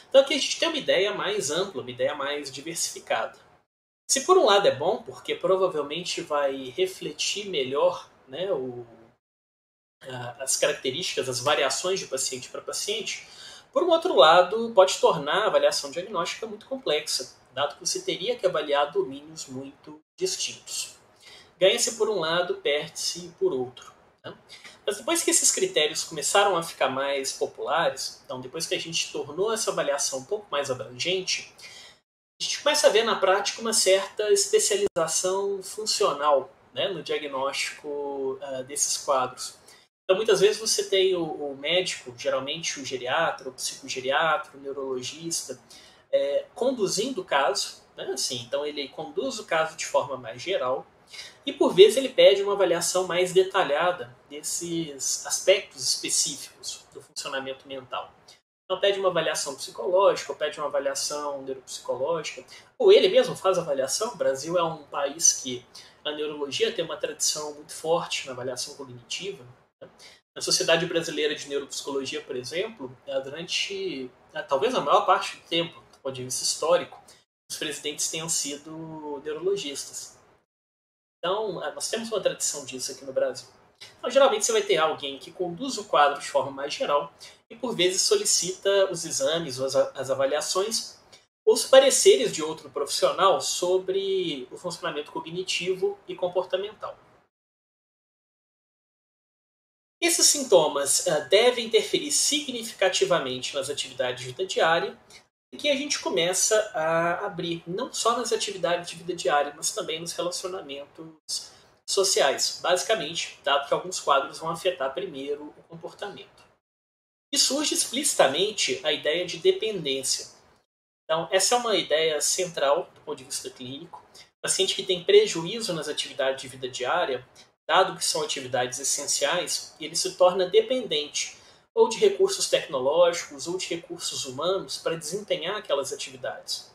Então aqui a gente tem uma ideia mais ampla, uma ideia mais diversificada. Se por um lado é bom, porque provavelmente vai refletir melhor, né, as características, as variações de paciente para paciente, por um outro lado, pode tornar a avaliação diagnóstica muito complexa, dado que você teria que avaliar domínios muito distintos. Ganha-se por um lado, perde-se por outro. Né? Mas depois que esses critérios começaram a ficar mais populares, então depois que a gente tornou essa avaliação um pouco mais abrangente, a gente começa a ver na prática uma certa especialização funcional, né, no diagnóstico desses quadros. Então, muitas vezes você tem o médico, geralmente o geriatra, o psicogeriatra, o neurologista, conduzindo o caso, né, assim, então ele conduz o caso de forma mais geral, e por vezes ele pede uma avaliação mais detalhada desses aspectos específicos do funcionamento mental. Então pede uma avaliação psicológica, ou pede uma avaliação neuropsicológica, ou ele mesmo faz a avaliação. O Brasil é um país que a neurologia tem uma tradição muito forte na avaliação cognitiva. Né? Na Sociedade Brasileira de Neuropsicologia, por exemplo, durante talvez a maior parte do tempo, do ponto de vista histórico, os presidentes tenham sido neurologistas. Então, nós temos uma tradição disso aqui no Brasil. Então, geralmente você vai ter alguém que conduz o quadro de forma mais geral e, por vezes, solicita os exames ou as avaliações ou os pareceres de outro profissional sobre o funcionamento cognitivo e comportamental. Esses sintomas devem interferir significativamente nas atividades de vida diária, e que a gente começa a abrir não só nas atividades de vida diária, mas também nos relacionamentos sociais, basicamente, dado que alguns quadros vão afetar primeiro o comportamento. E surge explicitamente a ideia de dependência. Então, essa é uma ideia central do ponto de vista clínico. O paciente que tem prejuízo nas atividades de vida diária, dado que são atividades essenciais, ele se torna dependente ou de recursos tecnológicos ou de recursos humanos para desempenhar aquelas atividades.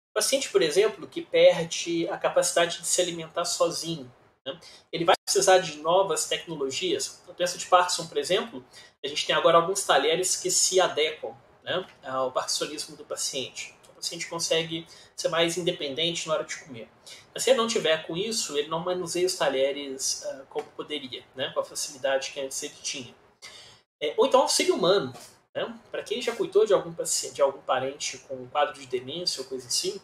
O paciente, por exemplo, que perde a capacidade de se alimentar sozinho, né? Ele vai precisar de novas tecnologias. Na doença de Parkinson, por exemplo, a gente tem agora alguns talheres que se adequam, né, ao parkinsonismo do paciente. O paciente consegue ser mais independente na hora de comer. Mas se ele não tiver com isso, ele não manuseia os talheres como poderia, né, com a facilidade que antes ele tinha. Ou então auxílio humano. Né? Para quem já cuidou de algum paciente, de algum parente com um quadro de demência ou coisa assim,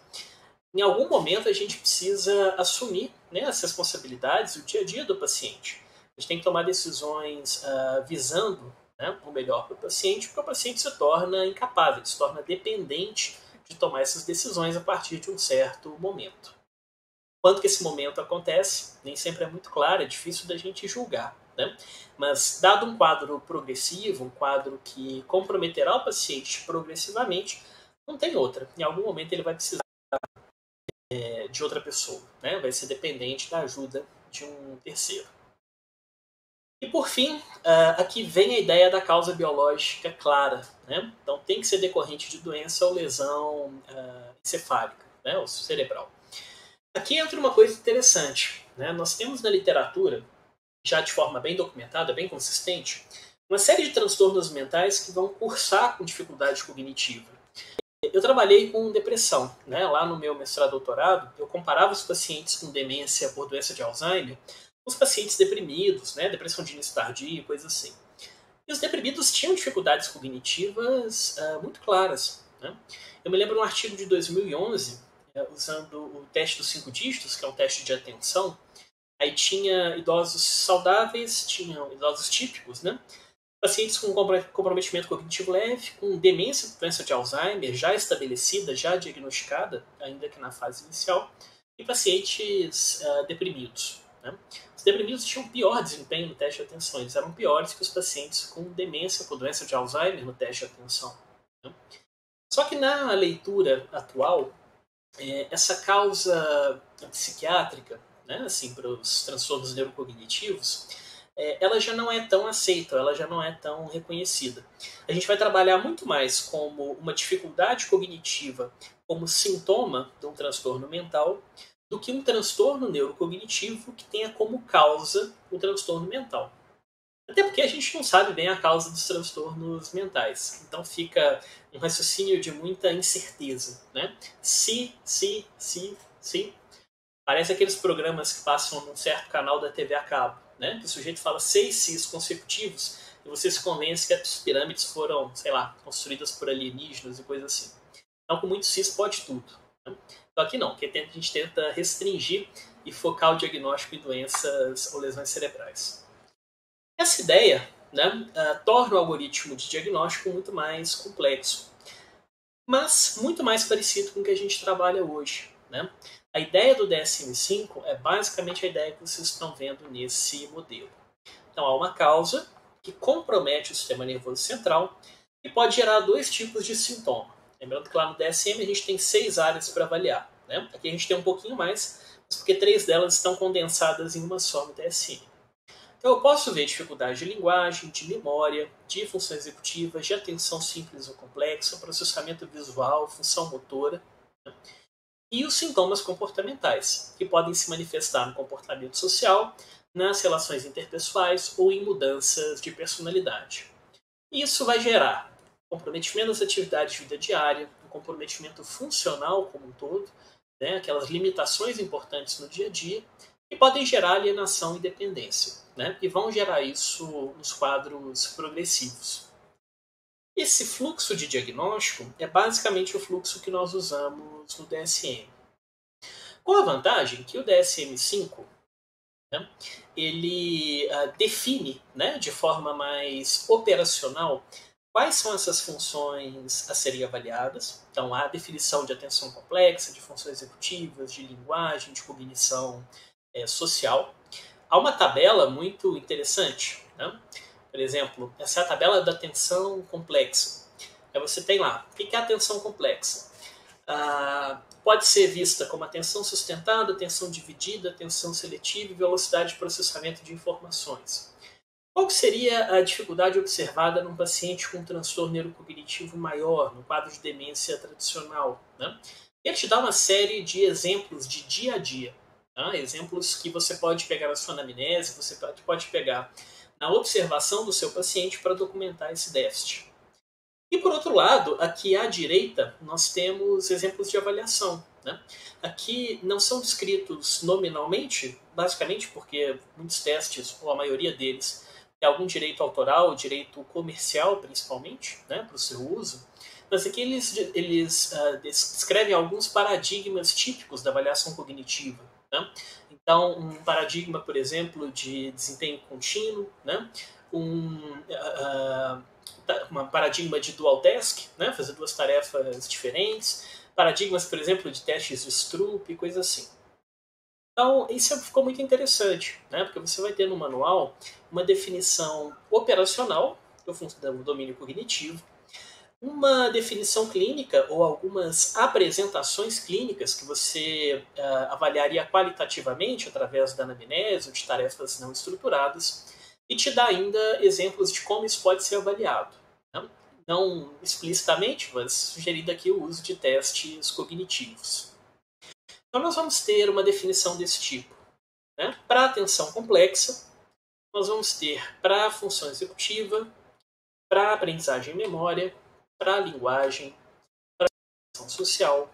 em algum momento a gente precisa assumir, né, as responsabilidades, o dia a dia do paciente. A gente tem que tomar decisões visando, né, o melhor para o paciente, porque o paciente se torna incapaz, ele se torna dependente de tomar essas decisões a partir de um certo momento. Quando que esse momento acontece, nem sempre é muito claro, é difícil da gente julgar. Né? Mas, dado um quadro progressivo, um quadro que comprometerá o paciente progressivamente, não tem outra. Em algum momento ele vai precisar de outra pessoa, né? Vai ser dependente da ajuda de um terceiro. E por fim, aqui vem a ideia da causa biológica clara. Né? Então tem que ser decorrente de doença ou lesão encefálica, né? Ou cerebral. Aqui entra uma coisa interessante. Né? Nós temos na literatura, já de forma bem documentada, bem consistente, uma série de transtornos mentais que vão cursar com dificuldade cognitiva. Eu trabalhei com depressão. Né? Lá no meu mestrado e doutorado, eu comparava os pacientes com demência por doença de Alzheimer com os pacientes deprimidos, né? Depressão de início tardio, coisa assim. E os deprimidos tinham dificuldades cognitivas muito claras. Né? Eu me lembro de um artigo de 2011, usando o teste dos 5 dígitos, que é um teste de atenção. Aí tinha idosos saudáveis, tinham idosos típicos, né? Pacientes com comprometimento cognitivo leve, com demência, doença de Alzheimer já estabelecida, já diagnosticada, ainda que na fase inicial, e pacientes deprimidos. Né? Os deprimidos tinham pior desempenho no teste de atenção, eles eram piores que os pacientes com demência, com doença de Alzheimer no teste de atenção. Né? Só que na leitura atual, essa causa psiquiátrica, né, assim, para os transtornos neurocognitivos, ela já não é tão aceita, ela já não é tão reconhecida. A gente vai trabalhar muito mais como uma dificuldade cognitiva como sintoma de um transtorno mental do que um transtorno neurocognitivo que tenha como causa o transtorno mental. Até porque a gente não sabe bem a causa dos transtornos mentais. Então fica um raciocínio de muita incerteza. Né? Se. Parece aqueles programas que passam num certo canal da TV a cabo. né? Que o sujeito fala 6 cis consecutivos e você se convence que as pirâmides foram, sei lá, construídas por alienígenas e coisa assim. Então, com muito cis pode tudo. Né? Então, aqui não, que a gente tenta restringir e focar o diagnóstico em doenças ou lesões cerebrais. Essa ideia, né, torna o algoritmo de diagnóstico muito mais complexo, mas muito mais parecido com o que a gente trabalha hoje. Né? A ideia do DSM-5 é basicamente a ideia que vocês estão vendo nesse modelo. Então, há uma causa que compromete o sistema nervoso central e pode gerar 2 tipos de sintoma. Lembrando que lá no DSM a gente tem 6 áreas para avaliar. Né? Aqui a gente tem um pouquinho mais, mas porque 3 delas estão condensadas em uma só no DSM. Então eu posso ver dificuldade de linguagem, de memória, de funções executivas, de atenção simples ou complexa, processamento visual, função motora, né? E os sintomas comportamentais, que podem se manifestar no comportamento social, nas relações interpessoais ou em mudanças de personalidade. Isso vai gerar comprometimento das atividades de vida diária, um comprometimento funcional como um todo, né, aquelas limitações importantes no dia a dia, que podem gerar alienação e dependência, né, e vão gerar isso nos quadros progressivos. Esse fluxo de diagnóstico é basicamente o fluxo que nós usamos no DSM. Com a vantagem que o DSM-5, né, ele define, né, de forma mais operacional quais são essas funções a serem avaliadas. Então, há a definição de atenção complexa, de funções executivas, de linguagem, de cognição social. Há uma tabela muito interessante, né? Por exemplo, essa é a tabela da atenção complexa. Aí você tem lá, o que é atenção complexa? Pode ser vista como atenção sustentada, atenção dividida, atenção seletiva e velocidade de processamento de informações. Qual seria a dificuldade observada num paciente com um transtorno neurocognitivo maior, no quadro de demência tradicional? Né? Ele te dá uma série de exemplos de dia a dia. Tá? Exemplos que você pode pegar na sua anamnese, você pode pegar na observação do seu paciente para documentar esse déficit. E por outro lado, aqui à direita, nós temos exemplos de avaliação. Né? Aqui não são descritos nominalmente, basicamente porque muitos testes, ou a maioria deles, tem algum direito autoral, direito comercial principalmente, né, para o seu uso. Mas aqui eles descrevem alguns paradigmas típicos da avaliação cognitiva. Né? Então, um paradigma, por exemplo, de desempenho contínuo, né? um paradigma de dual task, né? Fazer 2 tarefas diferentes, paradigmas, por exemplo, de testes de Stroop e coisas assim. Então, isso ficou muito interessante, né? Porque você vai ter no manual uma definição operacional do domínio cognitivo, uma definição clínica ou algumas apresentações clínicas que você avaliaria qualitativamente através da anamnese ou de tarefas não estruturadas, e te dá ainda exemplos de como isso pode ser avaliado. Né? Não explicitamente, mas sugerindo aqui o uso de testes cognitivos. Então nós vamos ter uma definição desse tipo. Né? Para atenção complexa, nós vamos ter para função executiva, para aprendizagem e memória, para linguagem, para atenção social.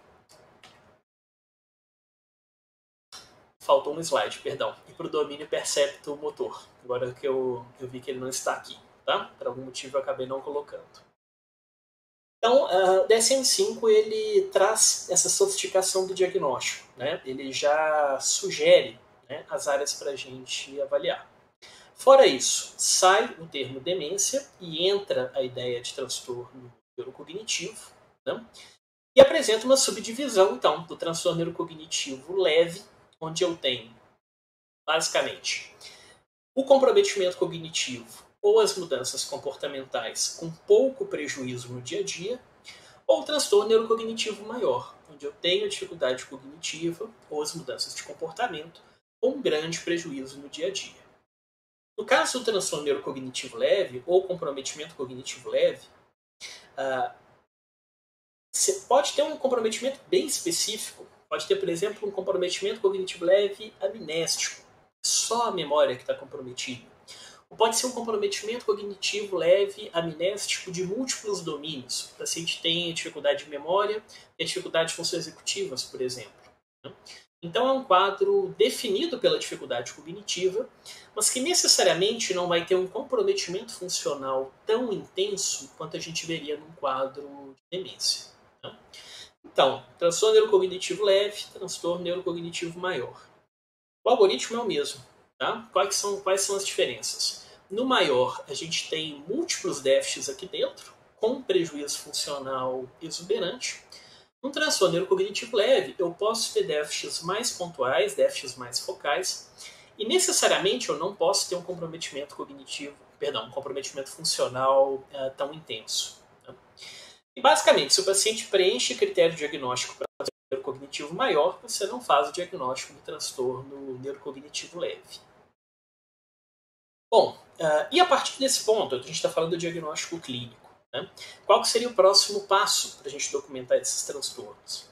Faltou um slide, perdão. E para o domínio percepto motor. Agora que eu vi que ele não está aqui. Tá? Por algum motivo eu acabei não colocando. Então, o DSM-5 ele traz essa sofisticação do diagnóstico. Né? Ele já sugere, né, as áreas para a gente avaliar. Fora isso, sai o termo demência e entra a ideia de transtorno neurocognitivo, né? E apresenta uma subdivisão, então, do transtorno neurocognitivo leve, onde eu tenho, basicamente, o comprometimento cognitivo ou as mudanças comportamentais com pouco prejuízo no dia a dia, ou o transtorno neurocognitivo maior, onde eu tenho dificuldade cognitiva ou as mudanças de comportamento com um grande prejuízo no dia a dia. No caso do transtorno neurocognitivo leve ou comprometimento cognitivo leve, você pode ter um comprometimento bem específico. Pode ter, por exemplo, um comprometimento cognitivo leve amnéstico. Só a memória que está comprometida. Ou pode ser um comprometimento cognitivo leve amnéstico de múltiplos domínios. O paciente tem dificuldade de memória, tem dificuldade de funções executivas, por exemplo. Então é um quadro definido pela dificuldade cognitiva, mas que necessariamente não vai ter um comprometimento funcional tão intenso quanto a gente veria num quadro de demência. Né? Então, transtorno neurocognitivo leve, transtorno neurocognitivo maior. O algoritmo é o mesmo. Tá? Quais são as diferenças? No maior, a gente tem múltiplos déficits aqui dentro, com prejuízo funcional exuberante. No transtorno neurocognitivo leve, eu posso ter déficits mais pontuais, déficits mais focais, e necessariamente eu não posso ter um comprometimento um comprometimento funcional tão intenso. Tá? E basicamente, se o paciente preenche critério diagnóstico para neurocognitivo maior, você não faz o diagnóstico de transtorno neurocognitivo leve. Bom, e a partir desse ponto, a gente está falando do diagnóstico clínico. Né? Qual que seria o próximo passo para a gente documentar esses transtornos?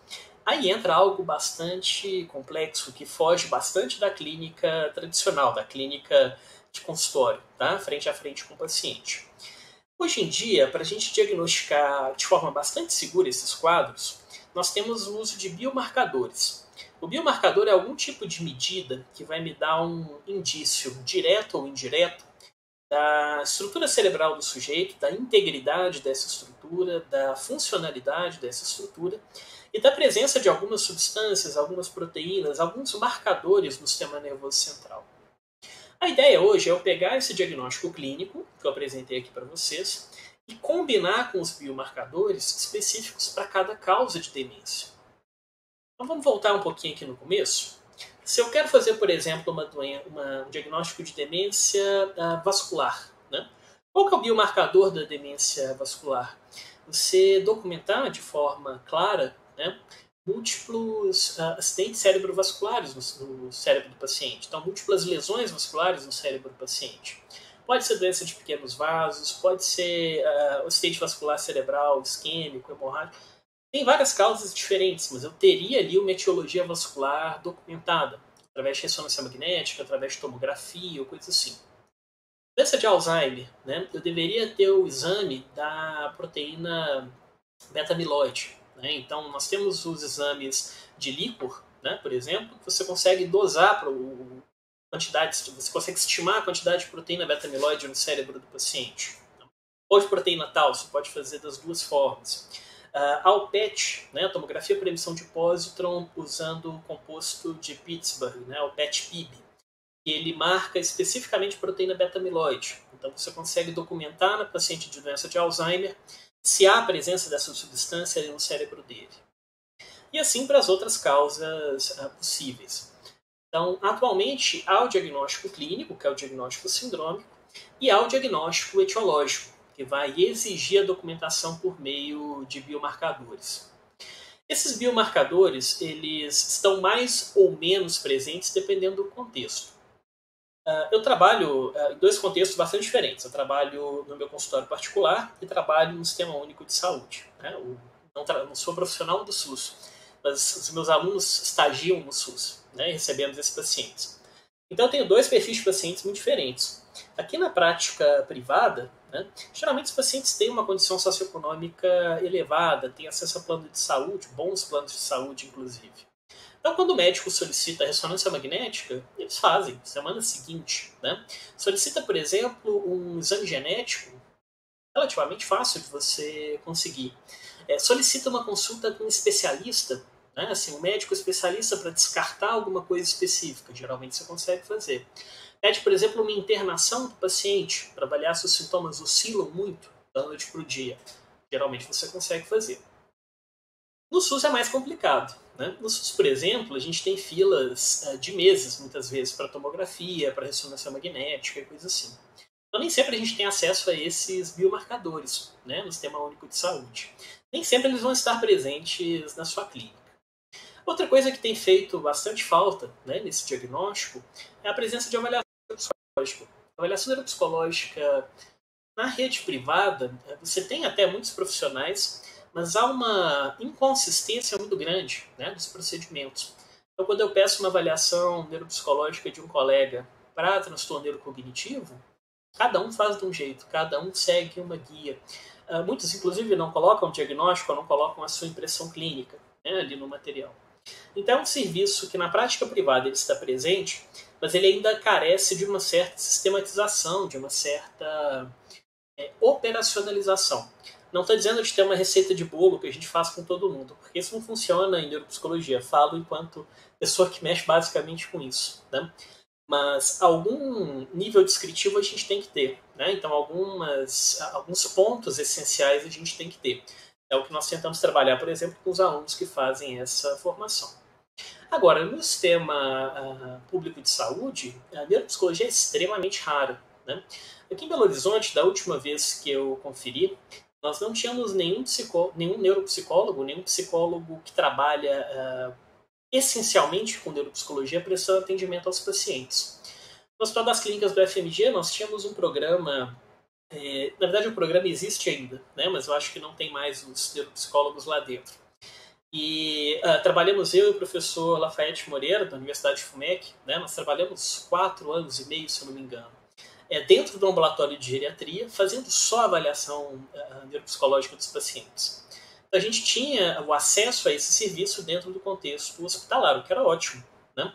Aí entra algo bastante complexo, que foge bastante da clínica tradicional, da clínica de consultório, tá? Frente a frente com o paciente. Hoje em dia, para a gente diagnosticar de forma bastante segura esses quadros, nós temos o uso de biomarcadores. O biomarcador é algum tipo de medida que vai me dar um indício, direto ou indireto, da estrutura cerebral do sujeito, da integridade dessa estrutura, da funcionalidade dessa estrutura e da presença de algumas substâncias, algumas proteínas, alguns marcadores no sistema nervoso central. A ideia hoje é eu pegar esse diagnóstico clínico, que eu apresentei aqui para vocês, e combinar com os biomarcadores específicos para cada causa de demência. Então vamos voltar um pouquinho aqui no começo. Se eu quero fazer, por exemplo, um diagnóstico de demência vascular, né? Qual que é o biomarcador da demência vascular? Você documentar de forma clara, né, múltiplos acidentes cerebrovasculares no cérebro do paciente. Então, múltiplas lesões vasculares no cérebro do paciente. Pode ser doença de pequenos vasos, pode ser acidente vascular cerebral, isquêmico, hemorrágico. Tem várias causas diferentes, mas eu teria ali uma etiologia vascular documentada, através de ressonância magnética, através de tomografia ou coisa assim. Doença de Alzheimer, né? Eu deveria ter o exame da proteína beta-amiloide. Né? Então, nós temos os exames de líquor, né, por exemplo, que você consegue dosar você consegue estimar a quantidade de proteína beta-amiloide no cérebro do paciente. Ou de proteína tal, você pode fazer das duas formas. Ao PET, né, a tomografia por emissão de pósitron usando o composto de Pittsburgh, né, o PET-PIB, que ele marca especificamente proteína beta-amiloide. Então você consegue documentar no paciente de doença de Alzheimer se há a presença dessa substância no cérebro dele. E assim para as outras causas possíveis. Então, atualmente, há o diagnóstico clínico, que é o diagnóstico sindrômico, e há o diagnóstico etiológico, que vai exigir a documentação por meio de biomarcadores. Esses biomarcadores, eles estão mais ou menos presentes dependendo do contexto. Eu trabalho em dois contextos bastante diferentes. Eu trabalho no meu consultório particular e trabalho no Sistema Único de Saúde. Né? Não sou profissional do SUS, mas os meus alunos estagiam no SUS, né? E recebemos esses pacientes. Então eu tenho dois perfis de pacientes muito diferentes. Aqui na prática privada, né, geralmente os pacientes têm uma condição socioeconômica elevada, têm acesso a plano de saúde, bons planos de saúde, inclusive. Então, quando o médico solicita ressonância magnética, eles fazem, semana seguinte. Né? Solicita, por exemplo, um exame genético, relativamente fácil de você conseguir. Solicita uma consulta com um especialista, né? Assim, um médico especialista para descartar alguma coisa específica, geralmente você consegue fazer. Pede, por exemplo, uma internação do paciente para avaliar se os sintomas oscilam muito da noite para o dia. Geralmente você consegue fazer. No SUS é mais complicado. Né? No SUS, por exemplo, a gente tem filas de meses, muitas vezes, para tomografia, para ressonância magnética e coisa assim. Então, nem sempre a gente tem acesso a esses biomarcadores, né, no Sistema Único de Saúde. Nem sempre eles vão estar presentes na sua clínica. Outra coisa que tem feito bastante falta, né, nesse diagnóstico é a presença de avaliação neuropsicológica. A avaliação neuropsicológica na rede privada, você tem até muitos profissionais, mas há uma inconsistência muito grande, né, dos procedimentos. Então, quando eu peço uma avaliação neuropsicológica de um colega para transtorno neurocognitivo, cada um faz de um jeito, cada um segue uma guia. Muitos, inclusive, não colocam diagnóstico, não colocam a sua impressão clínica, né, ali no material. Então é um serviço que na prática privada ele está presente, mas ele ainda carece de uma certa sistematização, de uma certa operacionalização. Não estou dizendo de ter uma receita de bolo que a gente faz com todo mundo, porque isso não funciona em neuropsicologia. Falo enquanto pessoa que mexe basicamente com isso, né? Mas algum nível descritivo a gente tem que ter, né? Então alguns pontos essenciais a gente tem que ter. É o que nós tentamos trabalhar, por exemplo, com os alunos que fazem essa formação. Agora, no sistema público de saúde, a neuropsicologia é extremamente rara, né? Aqui em Belo Horizonte, da última vez que eu conferi, nós não tínhamos nenhum neuropsicólogo, nenhum psicólogo que trabalha essencialmente com neuropsicologia prestando atendimento aos pacientes. No Hospital das Clínicas do FMG, nós tínhamos um programa, na verdade o programa existe ainda, né? Mas eu acho que não tem mais os neuropsicólogos lá dentro. E trabalhamos eu e o professor Lafayette Moreira, da Universidade de FUMEC, né? Nós trabalhamos 4 anos e meio, se eu não me engano, dentro do ambulatório de geriatria, fazendo só avaliação neuropsicológica dos pacientes. Então, a gente tinha o acesso a esse serviço dentro do contexto hospitalar, o que era ótimo, né?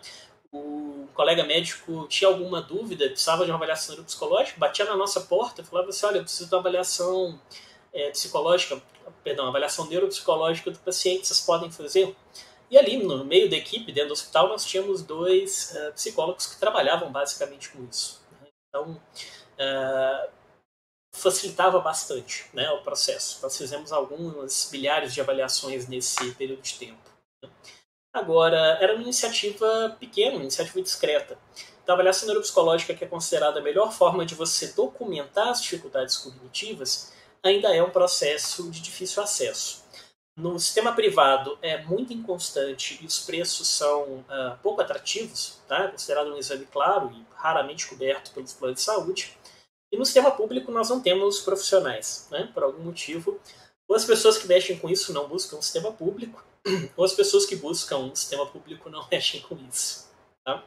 O colega médico tinha alguma dúvida, precisava de uma avaliação neuropsicológica, batia na nossa porta e falava assim, olha, eu preciso de uma avaliação avaliação neuropsicológica do paciente, vocês podem fazer? E ali, no meio da equipe, dentro do hospital, nós tínhamos 2 psicólogos que trabalhavam basicamente com isso. Né? Então, facilitava bastante, né, o processo. Nós fizemos algumas milhares de avaliações nesse período de tempo. Né? Agora, era uma iniciativa pequena, uma iniciativa discreta. Então, a avaliação neuropsicológica, que é considerada a melhor forma de você documentar as dificuldades cognitivas, ainda é um processo de difícil acesso. No sistema privado é muito inconstante e os preços são pouco atrativos, tá? Considerado um exame claro e raramente coberto pelos planos de saúde. E no sistema público nós não temos profissionais, né? Por algum motivo. Ou as pessoas que mexem com isso não buscam um sistema público, ou as pessoas que buscam um sistema público não mexem com isso. Tá?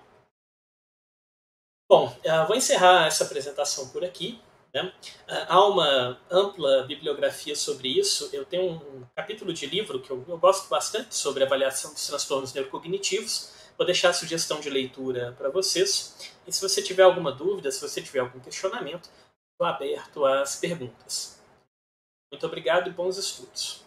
Bom, vou encerrar essa apresentação por aqui. Né? Há uma ampla bibliografia sobre isso. Eu tenho um capítulo de livro que eu gosto bastante sobre avaliação dos transtornos neurocognitivos. Vou deixar a sugestão de leitura para vocês. E se você tiver alguma dúvida, se você tiver algum questionamento, estou aberto às perguntas. Muito obrigado e bons estudos.